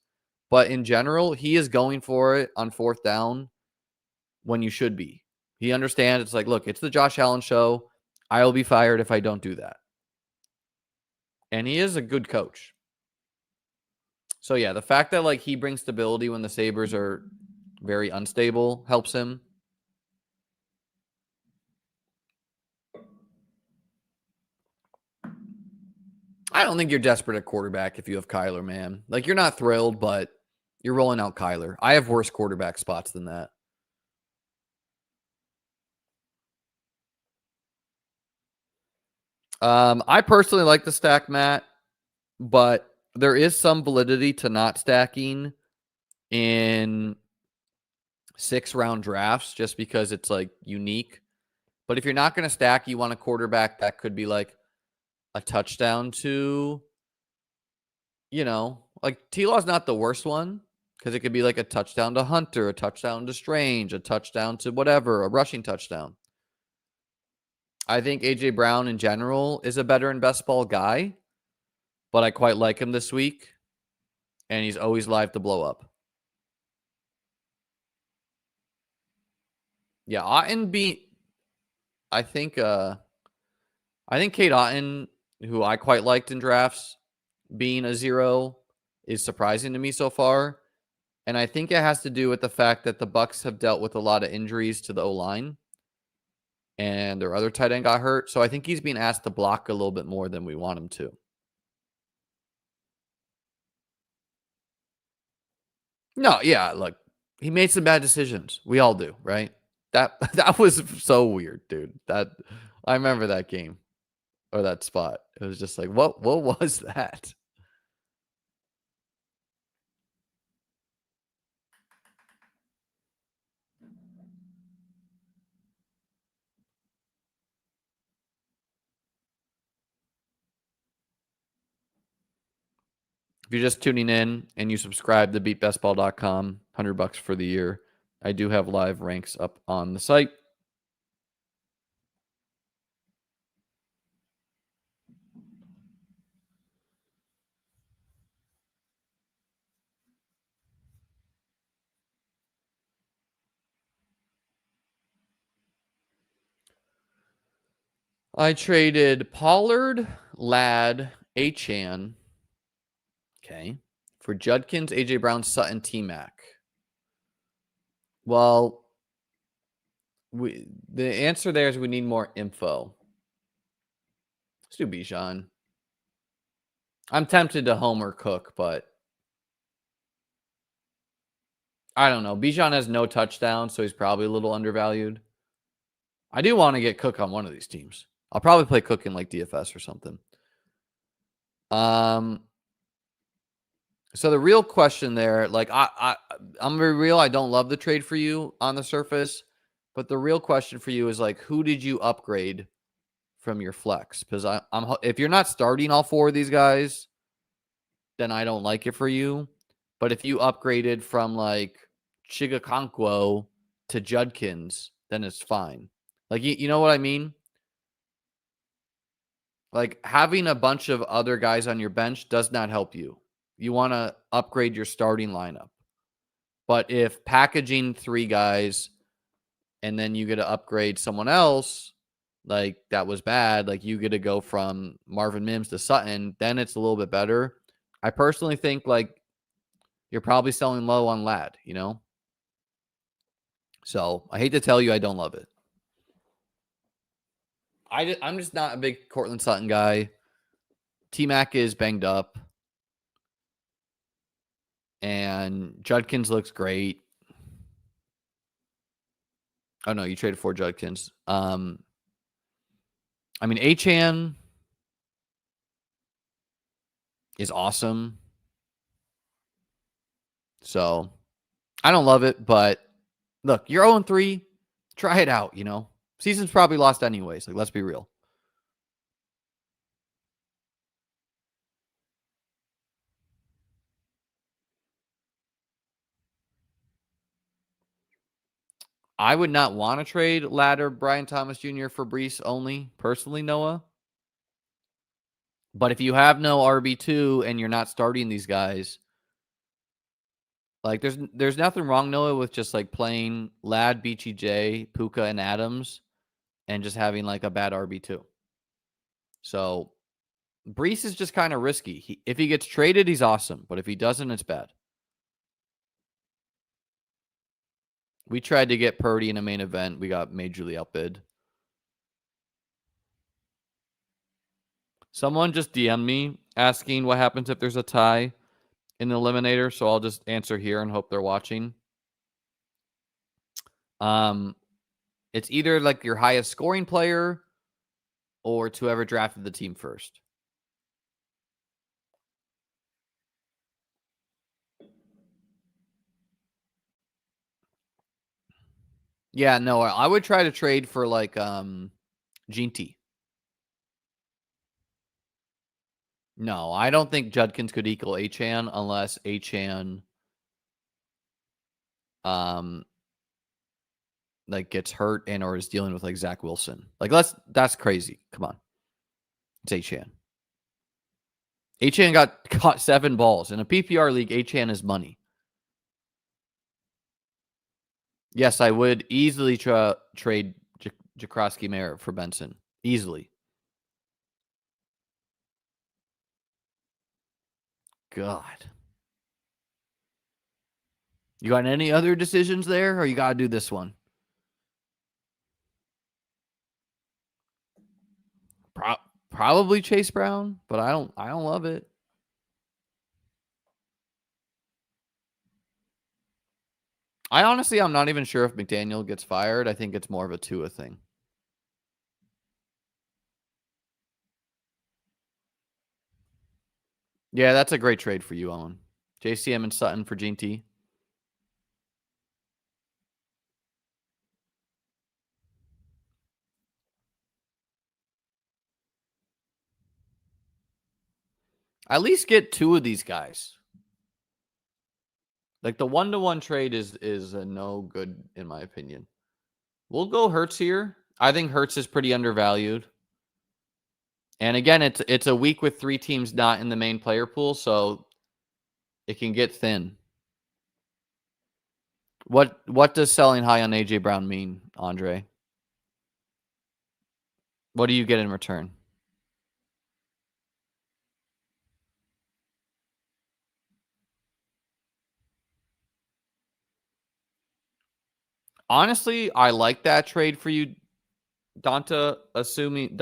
but in general, he is going for it on 4th down when you should be. He understands it's like, look, it's the Josh Allen show. I will be fired if I don't do that. And he is a good coach. So yeah, the fact that like he brings stability when the Sabres are very unstable helps him. I don't think you're desperate at quarterback if you have Kyler, man. Like you're not thrilled, but you're rolling out Kyler. I have worse quarterback spots than that. I personally like the stack, Matt, but there is some validity to not stacking in 6-round drafts just because it's like unique. But if you're not going to stack, you want a quarterback that could be like a touchdown to, like T-Law's not the worst one because it could be like a touchdown to Hunter, a touchdown to Strange, a touchdown to whatever, a rushing touchdown. I think A.J. Brown in general is a better and best ball guy, but I quite like him this week, and he's always live to blow up. Yeah, Otten beat. I think Kate Otten, who I quite liked in drafts, being a 0 is surprising to me so far. And I think it has to do with the fact that the Bucs have dealt with a lot of injuries to the O-line. And their other tight end got hurt. So I think he's being asked to block a little bit more than we want him to. No, yeah, look, he made some bad decisions. We all do, right? That was so weird, dude. I remember that game or that spot. It was just like, what was that? If you're just tuning in and you subscribe to beatbestball.com, $100 for the year, I do have live ranks up on the site. I traded Pollard, Ladd, Achane, okay, for Judkins, AJ Brown, Sutton, T-Mac. Well, the answer there is we need more info. Let's do Bijan. I'm tempted to homer Cook, but I don't know. Bijan has no touchdown, so he's probably a little undervalued. I do want to get Cook on one of these teams. I'll probably play Cook in like DFS or something. So the real question there, like I'm very real. I don't love the trade for you on the surface, but the real question for you is like, who did you upgrade from your flex? Because I'm if you're not starting all four of these guys, then I don't like it for you. But if you upgraded from like Chigakonkwo to Judkins, then it's fine. Like you know what I mean? Like having a bunch of other guys on your bench does not help you. You want to upgrade your starting lineup. But if packaging 3 guys and then you get to upgrade someone else, like that was bad, like you get to go from Marvin Mims to Sutton, then it's a little bit better. I personally think like you're probably selling low on Ladd, you know? So I hate to tell you I don't love it. I'm just not a big Cortland Sutton guy. T-Mac is banged up. And Judkins looks great. Oh, no, you traded for Judkins. I mean, Achane is awesome. So I don't love it, but look, you're 0-3. Try it out, you know? Season's probably lost anyways. Like, let's be real. I would not want to trade Ladder, Brian Thomas Jr. for Brees only, personally, Noah. But if you have no RB2 and you're not starting these guys, like there's nothing wrong, Noah, with just like playing Ladd, BTJ, Puka, and Adams and just having like a bad RB2. So Brees is just kind of risky. If he gets traded, he's awesome. But if he doesn't, it's bad. We tried to get Purdy in a main event. We got majorly outbid. Someone just DM'd me asking what happens if there's a tie in the eliminator. So I'll just answer here and hope they're watching. It's either like your highest scoring player or it's whoever drafted the team first. Yeah, no, I would try to trade for like Ginty. No, I don't think Judkins could equal Achane unless Achane like gets hurt and or is dealing with like Zach Wilson. Like that's crazy. Come on. It's Achane. Achane got caught 7 balls. In a PPR league, Achane is money. Yes, I would easily trade Jakrowski Mayer for Benson. Easily. God. You got any other decisions there, or you got to do this one? Probably Chase Brown, but I don't love it. I'm not even sure if McDaniel gets fired. I think it's more of a Tua thing. Yeah, that's a great trade for you, Owen. JCM and Sutton for Gene T. At least get 2 of these guys. Like the 1-to-1 trade is a no good in my opinion. We'll go Hurts here. I think Hurts is pretty undervalued. And again, it's a week with 3 teams not in the main player pool, so it can get thin. What does selling high on AJ Brown mean, Andre? What do you get in return? Honestly, I like that trade for you, Dante, assuming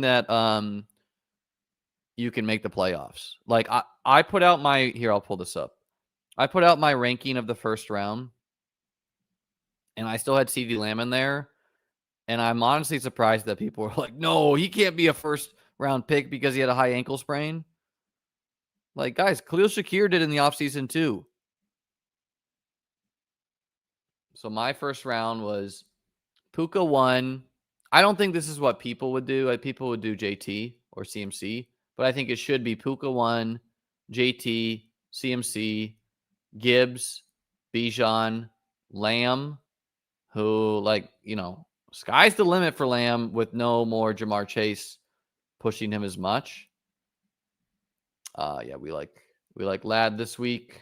that you can make the playoffs. Like I put out my here, I'll pull this up. I put out my ranking of the first round, and I still had CeeDee Lamb in there. And I'm honestly surprised that people were like, no, he can't be a first round pick because he had a high ankle sprain. Like, guys, Khalil Shakir did in the offseason too. So my first round was Puka 1. I don't think this is what people would do. People would do JT or CMC, but I think it should be Puka 1, JT, CMC, Gibbs, Bijan, Lamb, who, like, sky's the limit for Lamb with no more Jamar Chase pushing him as much. Yeah, we like Lad this week.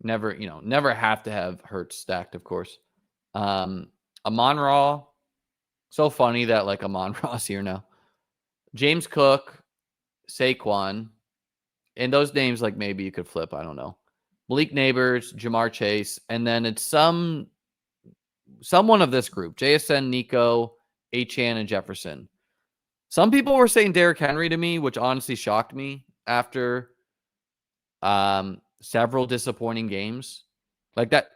Never have to have Hurts stacked, of course. Amon-Ra, so funny that like Amon-Ra's here now. James Cook, Saquon, and those names, like, maybe you could flip. I don't know. Malik Neighbors, Jamar Chase, and then it's someone of this group: JSN, Nico, Achane, and Jefferson. Some people were saying Derrick Henry to me, which honestly shocked me after several disappointing games. Like that,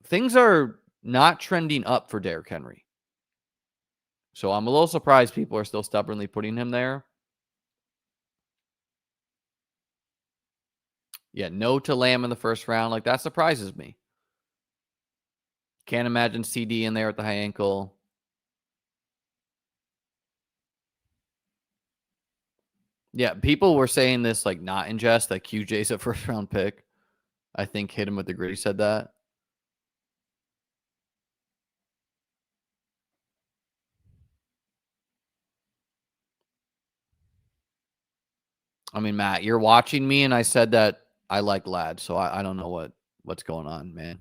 things are not trending up for Derrick Henry. So I'm a little surprised people are still stubbornly putting him there. Yeah, no to Lamb in the first round. Like, that surprises me. Can't imagine CD in there at the high ankle. Yeah, people were saying this, like, not in jest, that QJ's a first round pick. I think Hit Him With the Gritty said that. I mean, Matt, you're watching me, and I said that I like Lad, so I don't know what's going on, man.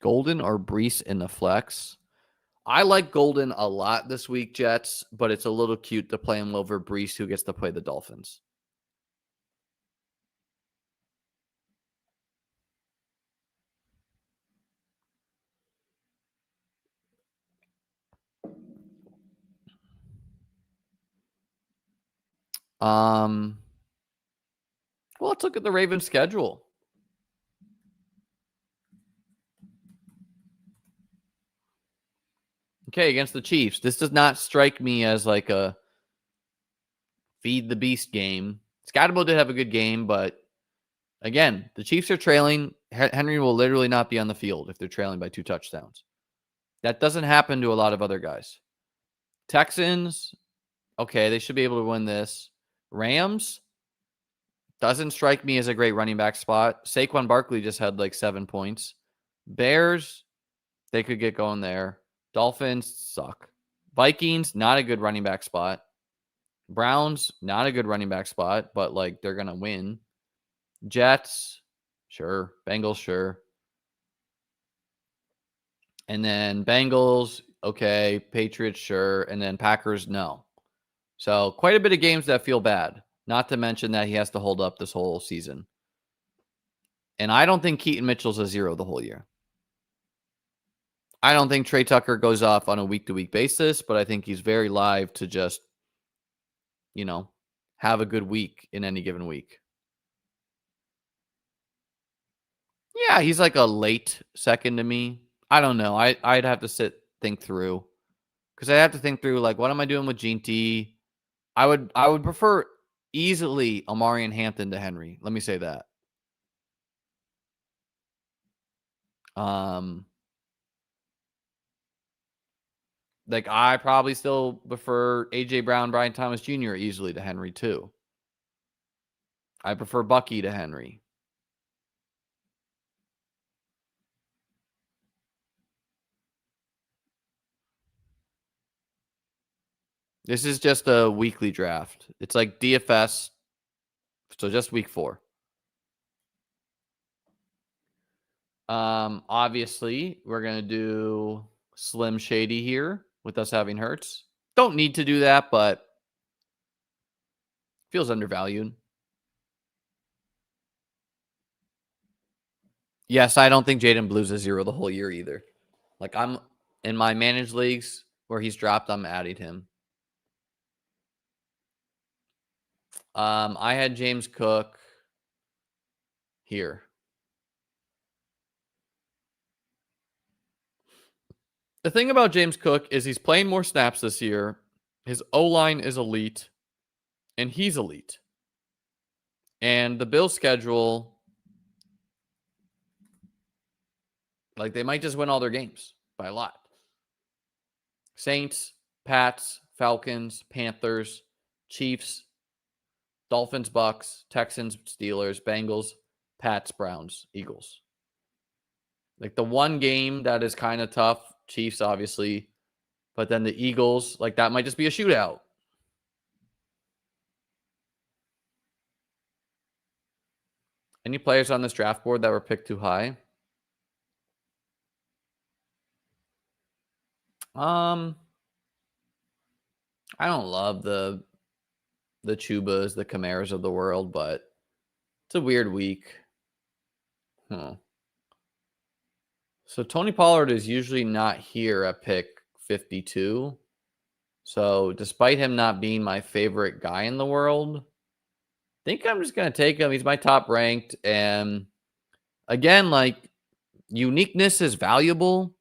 Golden or Brees in the flex? I like Golden a lot this week, Jets, but it's a little cute to play him over Brees, who gets to play the Dolphins. Well, let's look at the Ravens schedule. Okay, against the Chiefs. This does not strike me as like a feed the beast game. Scatterbo did have a good game, but again, the Chiefs are trailing. Henry will literally not be on the field if they're trailing by 2 touchdowns. That doesn't happen to a lot of other guys. Texans, okay, they should be able to win this. Rams, doesn't strike me as a great running back spot. Saquon Barkley just had like 7 points. Bears, they could get going there. Dolphins suck. Vikings, not a good running back spot. Browns, not a good running back spot, but like they're going to win. Jets, sure. Bengals, sure. And then Bengals, okay. Patriots, sure. And then Packers, no. So quite a bit of games that feel bad. Not to mention that he has to hold up this whole season. And I don't think Keaton Mitchell's a 0 the whole year. I don't think Trey Tucker goes off on a week-to-week basis, but I think he's very live to just, have a good week in any given week. Yeah, he's like a late second to me. I don't know. I'd have to think through because I have to think through, like, what am I doing with Gene T? I would prefer easily Amarian Hampton to Henry. Let me say that. Like, I probably still prefer AJ Brown, Brian Thomas Jr. easily to Henry too. I prefer Bucky to Henry. This is just a weekly draft. It's like DFS, so just week 4. Obviously, we're gonna do Slim Shady here with us having Hurts. Don't need to do that, but feels undervalued. Yes, I don't think Jaden Blue's a 0 the whole year either. Like, I'm in my managed leagues where he's dropped, I'm adding him. I had James Cook here. The thing about James Cook is he's playing more snaps this year. His O-line is elite, and he's elite. And the Bills' schedule, like, they might just win all their games by a lot. Saints, Pats, Falcons, Panthers, Chiefs, Dolphins, Bucks, Texans, Steelers, Bengals, Pats, Browns, Eagles. Like, the one game that is kind of tough, Chiefs, obviously, but then the Eagles, like, that might just be a shootout. Any players on this draft board that were picked too high? I don't love the Chubas, the Camaras of the world, but it's a weird week. So Tony Pollard is usually not here at pick 52. So despite him not being my favorite guy in the world, I think I'm just going to take him. He's my top ranked. And again, like, uniqueness is valuable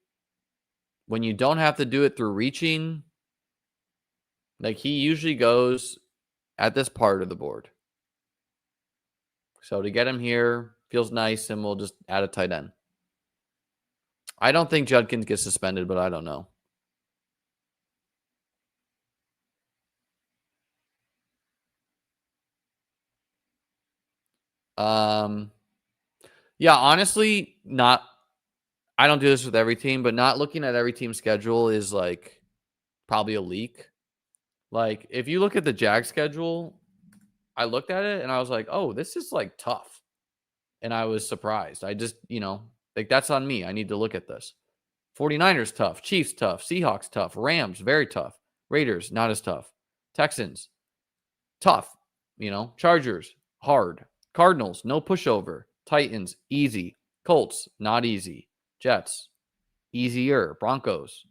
when you don't have to do it through reaching. Like, he usually goes at this part of the board. So to get him here feels nice, and we'll just add a tight end. I don't think Judkins gets suspended, but I don't know. Yeah, honestly, I don't do this with every team, but not looking at every team's schedule is, like, probably a leak. Like, if you look at the Jags schedule, I looked at it and I was like, oh, this is, like, tough. And I was surprised. I just, like, that's on me. I need to look at this. 49ers tough, Chiefs tough, Seahawks tough, Rams very tough, Raiders not as tough, Texans tough, Chargers hard, Cardinals no pushover, Titans easy, Colts not easy, Jets easier, Broncos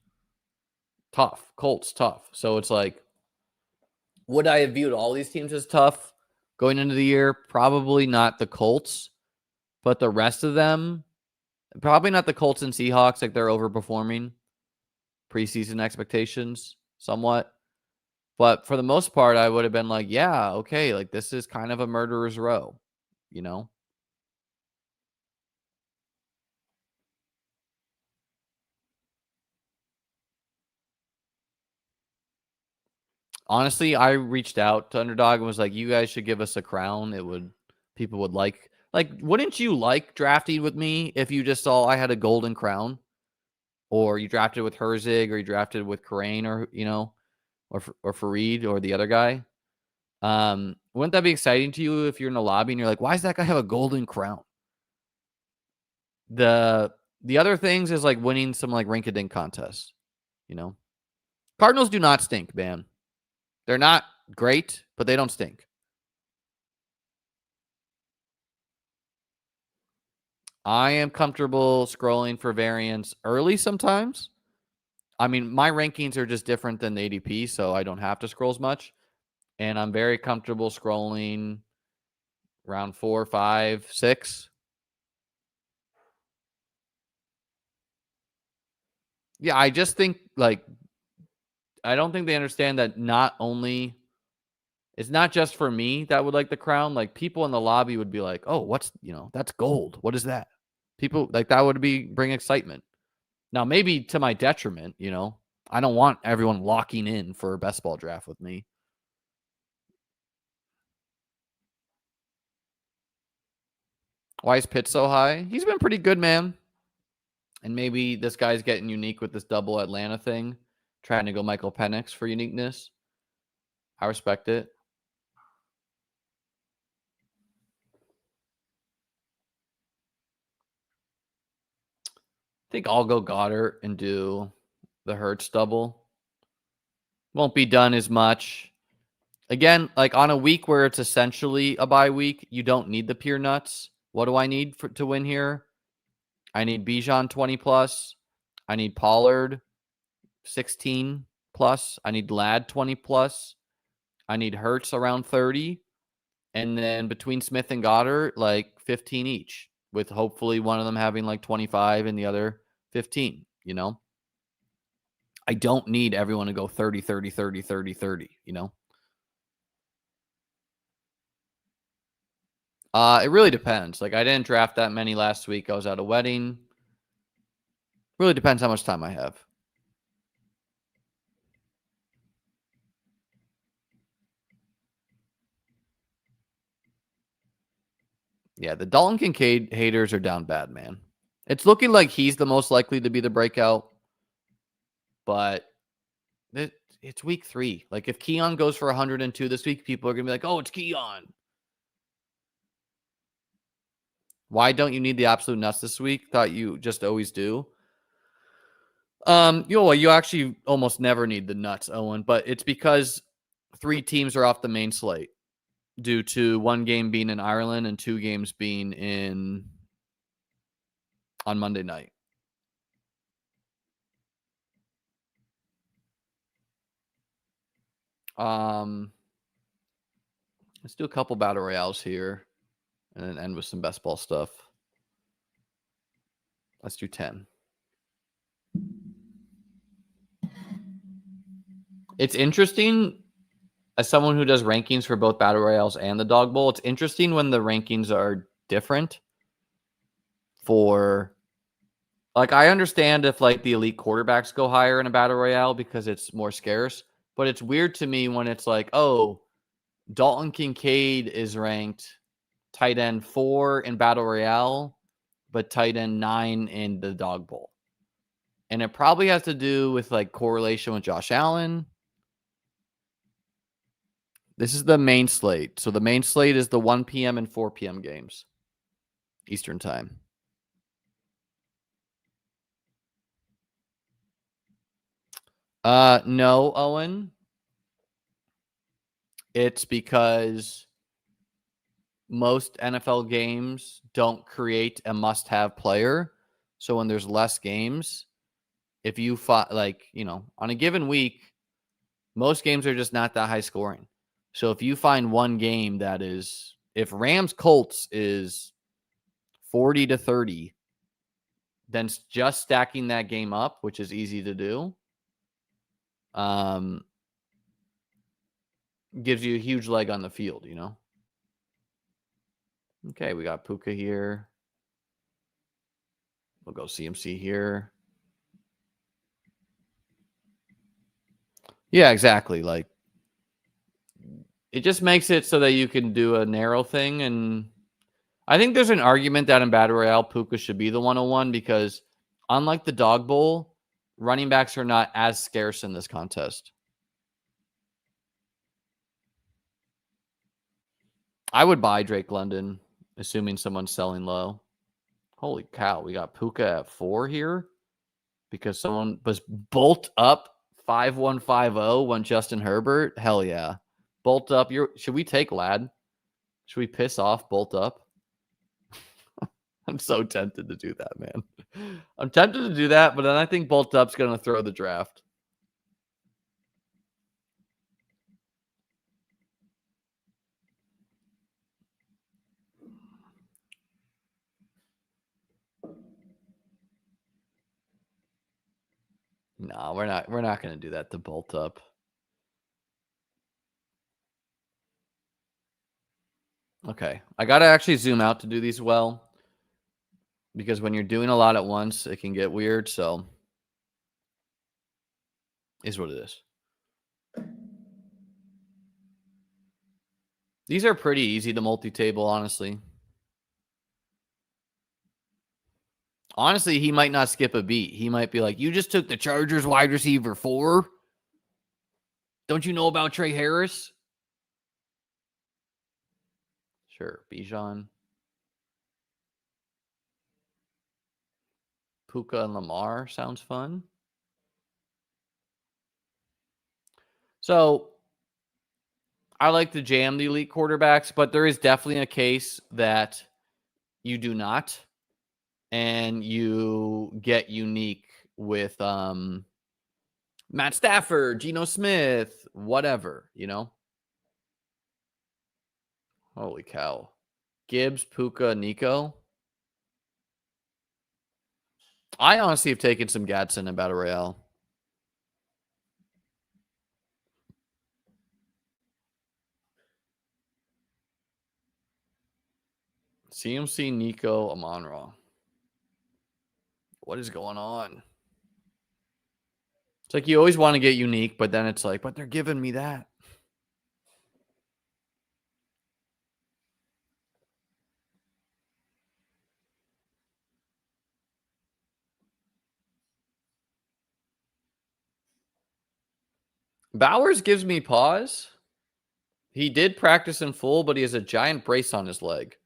tough, Colts tough. So it's like, would I have viewed all these teams as tough going into the year? Probably not the Colts, but the rest of them, probably not the Colts and Seahawks. Like, they're overperforming preseason expectations somewhat. But for the most part, I would have been like, yeah, okay, like, this is kind of a murderer's row, Honestly, I reached out to Underdog and was like, you guys should give us a crown. People would like, wouldn't you like drafting with me if you just saw I had a golden crown? Or you drafted with Herzig, or you drafted with Karain, or Fareed, or the other guy? Wouldn't that be exciting to you if you're in the lobby and you're like, why does that guy have a golden crown? The other things is like winning some like rink-a-dink contests, Cardinals do not stink, man. They're not great, but they don't stink. I am comfortable scrolling for variance early sometimes. I mean, my rankings are just different than the ADP, so I don't have to scroll as much. And I'm very comfortable scrolling round 4, 5, 6. Yeah, I just think, like, I don't think they understand that it's not just for me that would like the crown. Like people in the lobby would be like, oh, that's gold. What is that? People like that would bring excitement. Now, maybe to my detriment, I don't want everyone locking in for a best ball draft with me. Why is Pitt so high? He's been pretty good, man. And maybe this guy's getting unique with this double Atlanta thing, trying to go Michael Penix for uniqueness. I respect it. I think I'll go Goddard and do the Hurts double. Won't be done as much. Again, like on a week where it's essentially a bye week, you don't need the pure nuts. What do I need to win here? I need Bijan 20 plus. I need Pollard 16 plus. I need Ladd 20 plus. I need Hurts around 30. And then between Smith and Goddard, like 15 each, with hopefully one of them having like 25 and the other 15, I don't need everyone to go 30, 30, 30, 30, 30, It really depends. Like I didn't draft that many last week. I was at a wedding. Really depends how much time I have. Yeah, the Dalton Kincaid haters are down bad, man. It's looking like he's the most likely to be the breakout, but it's week 3. Like if Keon goes for 102 this week, people are going to be like, oh, it's Keon. Why don't you need the absolute nuts this week? Thought you just always do. You actually almost never need the nuts, Owen, but it's because 3 teams are off the main slate due to 1 game being in Ireland and 2 games being on Monday night. Let's do a couple battle royales here and then end with some best ball stuff. Let's do 10. It's interesting as someone who does rankings for both battle royales and the dog bowl. It's interesting when the rankings are different for like, I understand if like the elite quarterbacks go higher in a battle royale because it's more scarce, but it's weird to me when it's like, oh, Dalton Kincaid is ranked tight end 4 in battle royale, but tight end 9 in the dog bowl. And it probably has to do with like correlation with Josh Allen. This is the main slate. So the main slate is the 1 p.m. and 4 p.m. games, Eastern time. No, Owen. It's because most NFL games don't create a must-have player. So when there's less games, if you on a given week, most games are just not that high scoring. So if you find one game that is, if Rams Colts is 40-30, then just stacking that game up, which is easy to do, gives you a huge leg on the field, Okay, we got Puka here. We'll go CMC here. Yeah, exactly. Like, it just makes it so that you can do a narrow thing. And I think there's an argument that in Battle Royale, Puka should be the 101 because unlike the Dog Bowl, running backs are not as scarce in this contest. I would buy Drake London, assuming someone's selling low. Holy cow, we got Puka at 4 here because someone was bolt up 5150 when Justin Herbert. Hell yeah. Bolt up. Should we take Ladd? Should we piss off Bolt up? I'm so tempted to do that, man. I'm tempted to do that, but then I think Bolt up's going to throw the draft. No, we're not. We're not going to do that to bolt up. Okay, I got to actually zoom out to do these well, because when you're doing a lot at once, it can get weird. So, is what it is. These are pretty easy to multi-table, honestly. Honestly, he might not skip a beat. He might be like, "You just took the Chargers wide receiver 4. Don't you know about Trey Harris?" Sure, Bijan, Puka, and Lamar sounds fun. So I like to jam the elite quarterbacks, but there is definitely a case that you do not, and you get unique with Matt Stafford, Geno Smith, whatever, Holy cow. Gibbs, Puka, Nico. I honestly have taken some Gadsden in Battle Royale. CMC, Nico, Amon-Ra. What is going on? It's like you always want to get unique, but then it's like, but they're giving me that. Bowers gives me pause. He did practice in full, but he has a giant brace on his leg.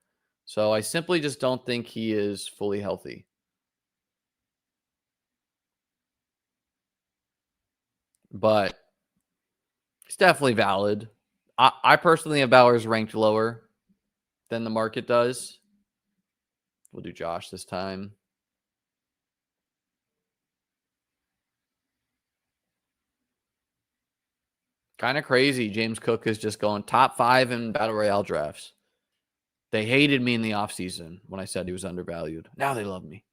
So I simply just don't think he is fully healthy. But it's definitely valid. I personally have Bowers ranked lower than the market does. We'll do Josh this time. Kind of crazy. James Cook is just going top 5 in Battle Royale drafts. They hated me in the offseason when I said he was undervalued. Now they love me.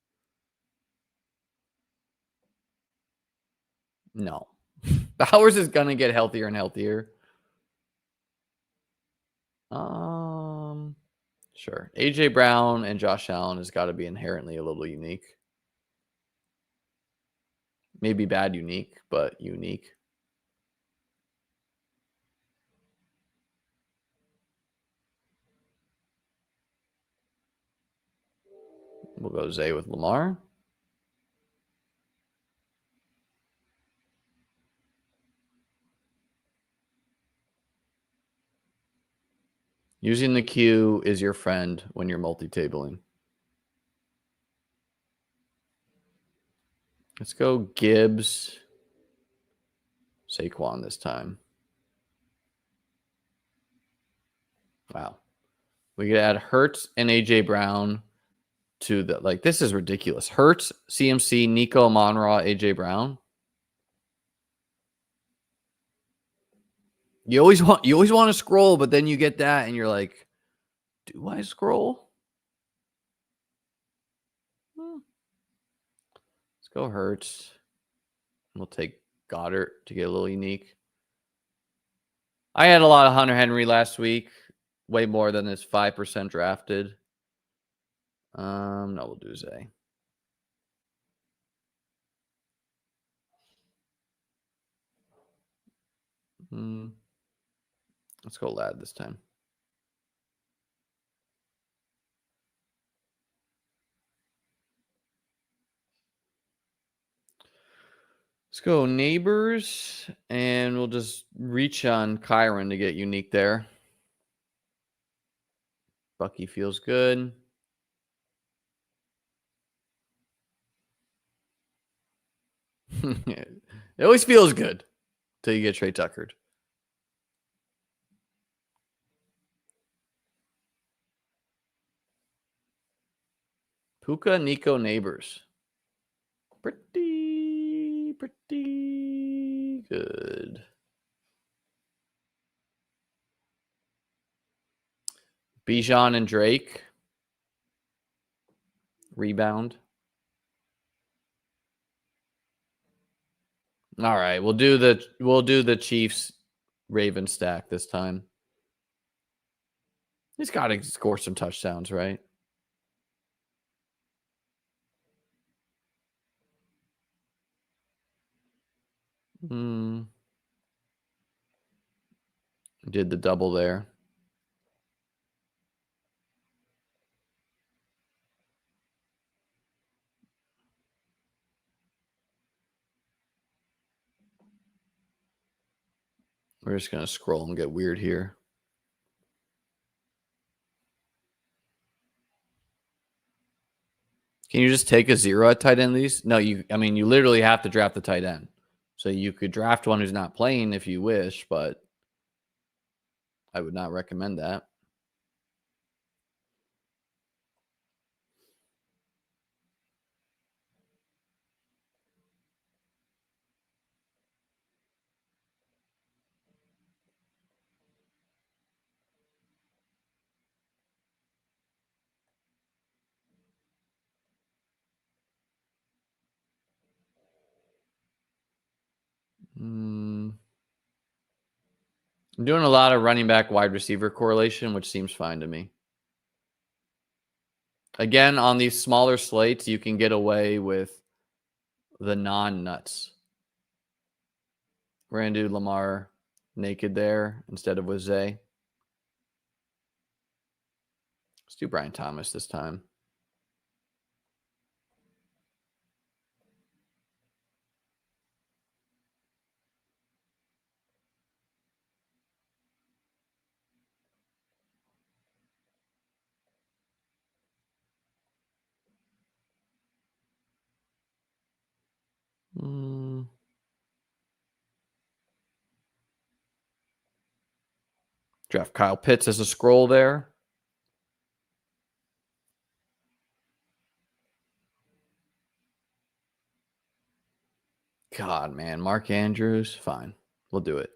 No. Bowers is going to get healthier and healthier. Sure. AJ Brown and Josh Allen has got to be inherently a little unique. Maybe bad unique, but unique. We'll go Zay with Lamar. Using the queue is your friend when you're multi-tabling. Let's go Gibbs, Saquon this time. Wow. We could add Hurts and AJ Brown to the, like, this is ridiculous. Hurts, CMC, Nico, Amon-Ra, AJ Brown. You always want to scroll, but then you get that and you're like, do I scroll? Let's go Hurts. We'll take Goddard to get a little unique. I had a lot of Hunter Henry last week, way more than his 5% drafted. No, we'll do Zay. Let's go Lad this time. Let's go Neighbors, and we'll just reach on Kyron to get unique there. Bucky feels good. It always feels good till you get Trey Tuckered. Puka, Nico, Neighbors. Pretty good. Bijan and Drake. Rebound. All right, we'll do the Chiefs Raven stack this time. He's got to score some touchdowns, right? Did the double there. We're just going to scroll and get weird here. Can you just take a 0 at tight end these? No, you literally have to draft the tight end. So you could draft one who's not playing if you wish, but I would not recommend that. I'm doing a lot of running back wide receiver correlation, which seems fine to me. Again, on these smaller slates, you can get away with the non-nuts. We're going to do Lamar naked there instead of with Zay. Let's do Brian Thomas this time. Draft Kyle Pitts as a scroll there. God, man. Mark Andrews. Fine. We'll do it.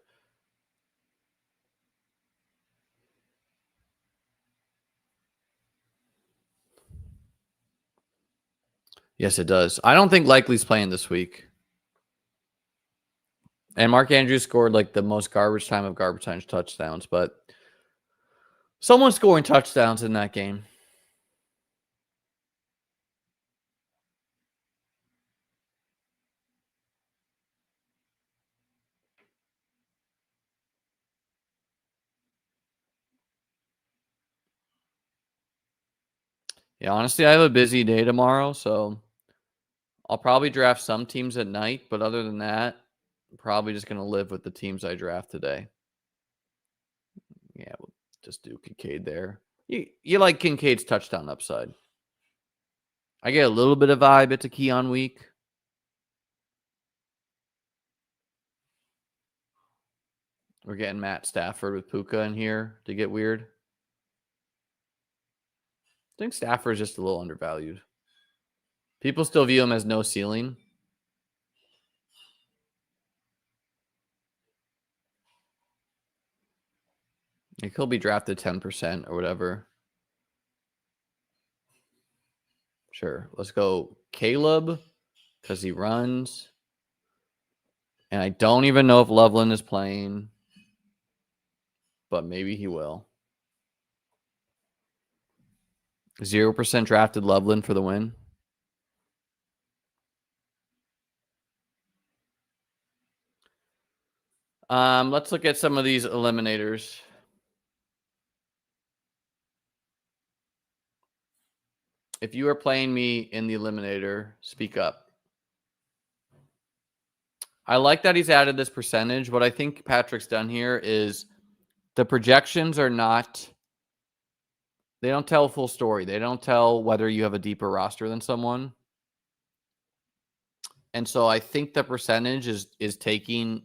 Yes, it does. I don't think Likely's playing this week. And Mark Andrews scored like the most garbage time of garbage time touchdowns, but someone's scoring touchdowns in that game. Yeah, honestly, I have a busy day tomorrow, so I'll probably draft some teams at night, but other than that, I'm probably just going to live with the teams I draft today. Yeah, we'll just do Kincaid there. You like Kincaid's touchdown upside. I get a little bit of vibe. It's a Keon week. We're getting Matt Stafford with Puka in here to get weird. I think Stafford is just a little undervalued. People still view him as no ceiling. Like he'll be drafted 10% or whatever. Sure. Let's go Caleb because he runs. And I don't even know if Loveland is playing, but maybe he will. 0% drafted Loveland for the win. Let's look at some of these eliminators. If you are playing me in the eliminator, speak up. I like that he's added this percentage. What I think Patrick's done here is the projections are not, they don't tell a full story. They don't tell whether you have a deeper roster than someone. And so I think the percentage is taking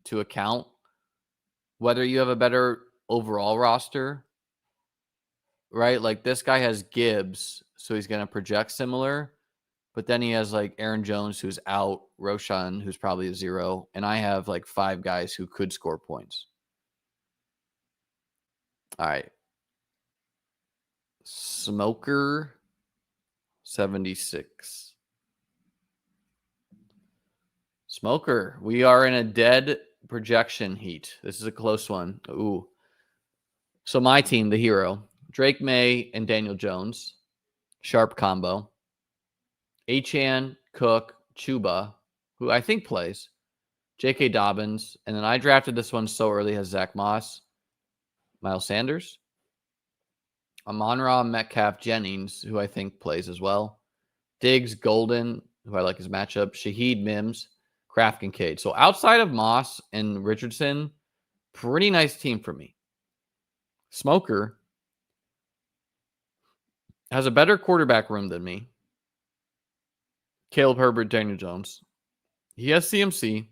to account whether you have a better overall roster, right? Like this guy has Gibbs, so he's going to project similar. But then he has like Aaron Jones, who's out, Roshan, who's probably a 0. And I have like 5 guys who could score points. All right. Smoker 76. Smoker, we are in a dead projection heat. This is a close one. Ooh. So my team, the hero, Drake May and Daniel Jones. Sharp combo. Achane, Cook, Chuba, who I think plays. J.K. Dobbins. And then I drafted this one so early as Zach Moss. Miles Sanders. Amon-Ra, Metcalf, Jennings, who I think plays as well. Diggs, Golden, who I like his matchup. Shaheed, Mims, Kraft, Kincaid. So outside of Moss and Richardson, pretty nice team for me. Smoker has a better quarterback room than me. Caleb Herbert, Daniel Jones. He has CMC.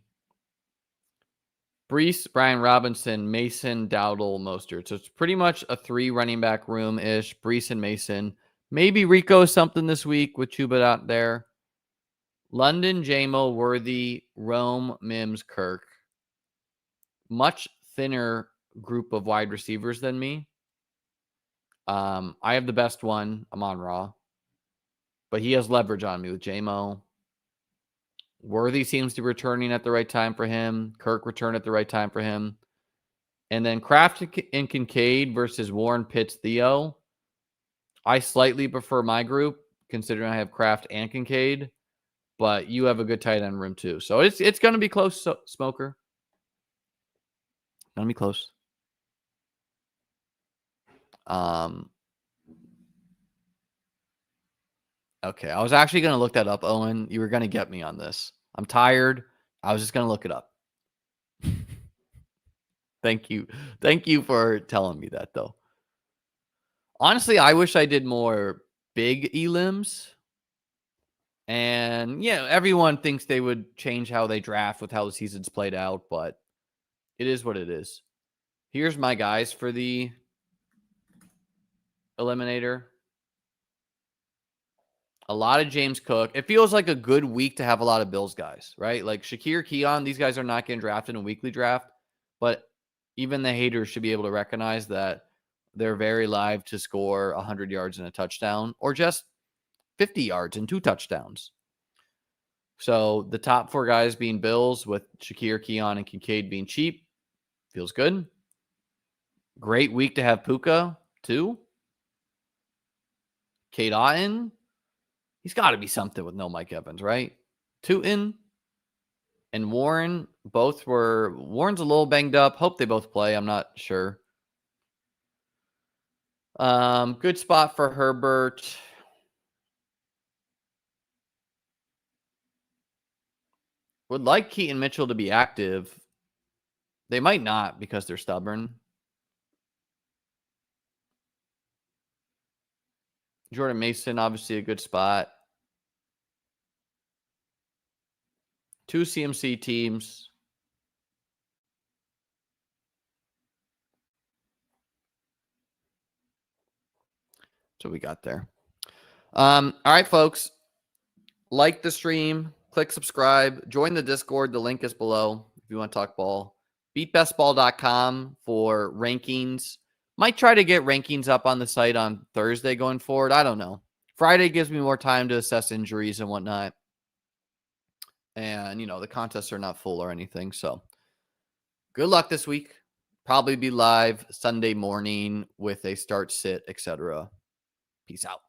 Brees, Brian Robinson, Mason, Dowdle, Mostert. So it's pretty much a 3 running back room-ish. Brees and Mason. Maybe Rico something this week with Chuba out there. London, Jamo, Worthy, Rome, Mims, Kirk. Much thinner group of wide receivers than me. I have the best one, Amon-Ra. But he has leverage on me with Jamo. Worthy seems to be returning at the right time for him. Kirk returned at the right time for him. And then Kraft and Kincaid versus Warren, Pitts, Theo. I slightly prefer my group, considering I have Kraft and Kincaid. But you have a good tight end room too. So it's going to be close, Smoker. Going to be close. Okay, I was actually going to look that up, Owen. You were going to get me on this. I'm tired. I was just going to look it up. Thank you. Thank you for telling me that, though. Honestly, I wish I did more big elims. And, yeah, everyone thinks they would change how they draft with how the season's played out, but it is what it is. Here's my guys for the eliminator. A lot of James Cook. It feels like a good week to have a lot of Bills guys, right? Like Shakir, Keon, these guys are not getting drafted in a weekly draft, but even the haters should be able to recognize that they're very live to score 100 yards and a touchdown or just 50 yards and 2 touchdowns. So the top 4 guys being Bills with Shakir, Keon, and Kincaid being cheap. Feels good. Great week to have Puka, too. Kate Otten. He's got to be something with no Mike Evans, right? Tootin and Warren, Warren's a little banged up. Hope they both play. I'm not sure. Good spot for Herbert. Would like Keaton Mitchell to be active. They might not because they're stubborn. Jordan Mason, obviously a good spot. 2 CMC teams. So we got there. All right, folks. Like the stream. Click subscribe. Join the Discord. The link is below if you want to talk ball. Beatbestball.com for rankings. Might try to get rankings up on the site on Thursday going forward. I don't know. Friday gives me more time to assess injuries and whatnot. And, the contests are not full or anything. So good luck this week. Probably be live Sunday morning with a start, sit, etc. Peace out.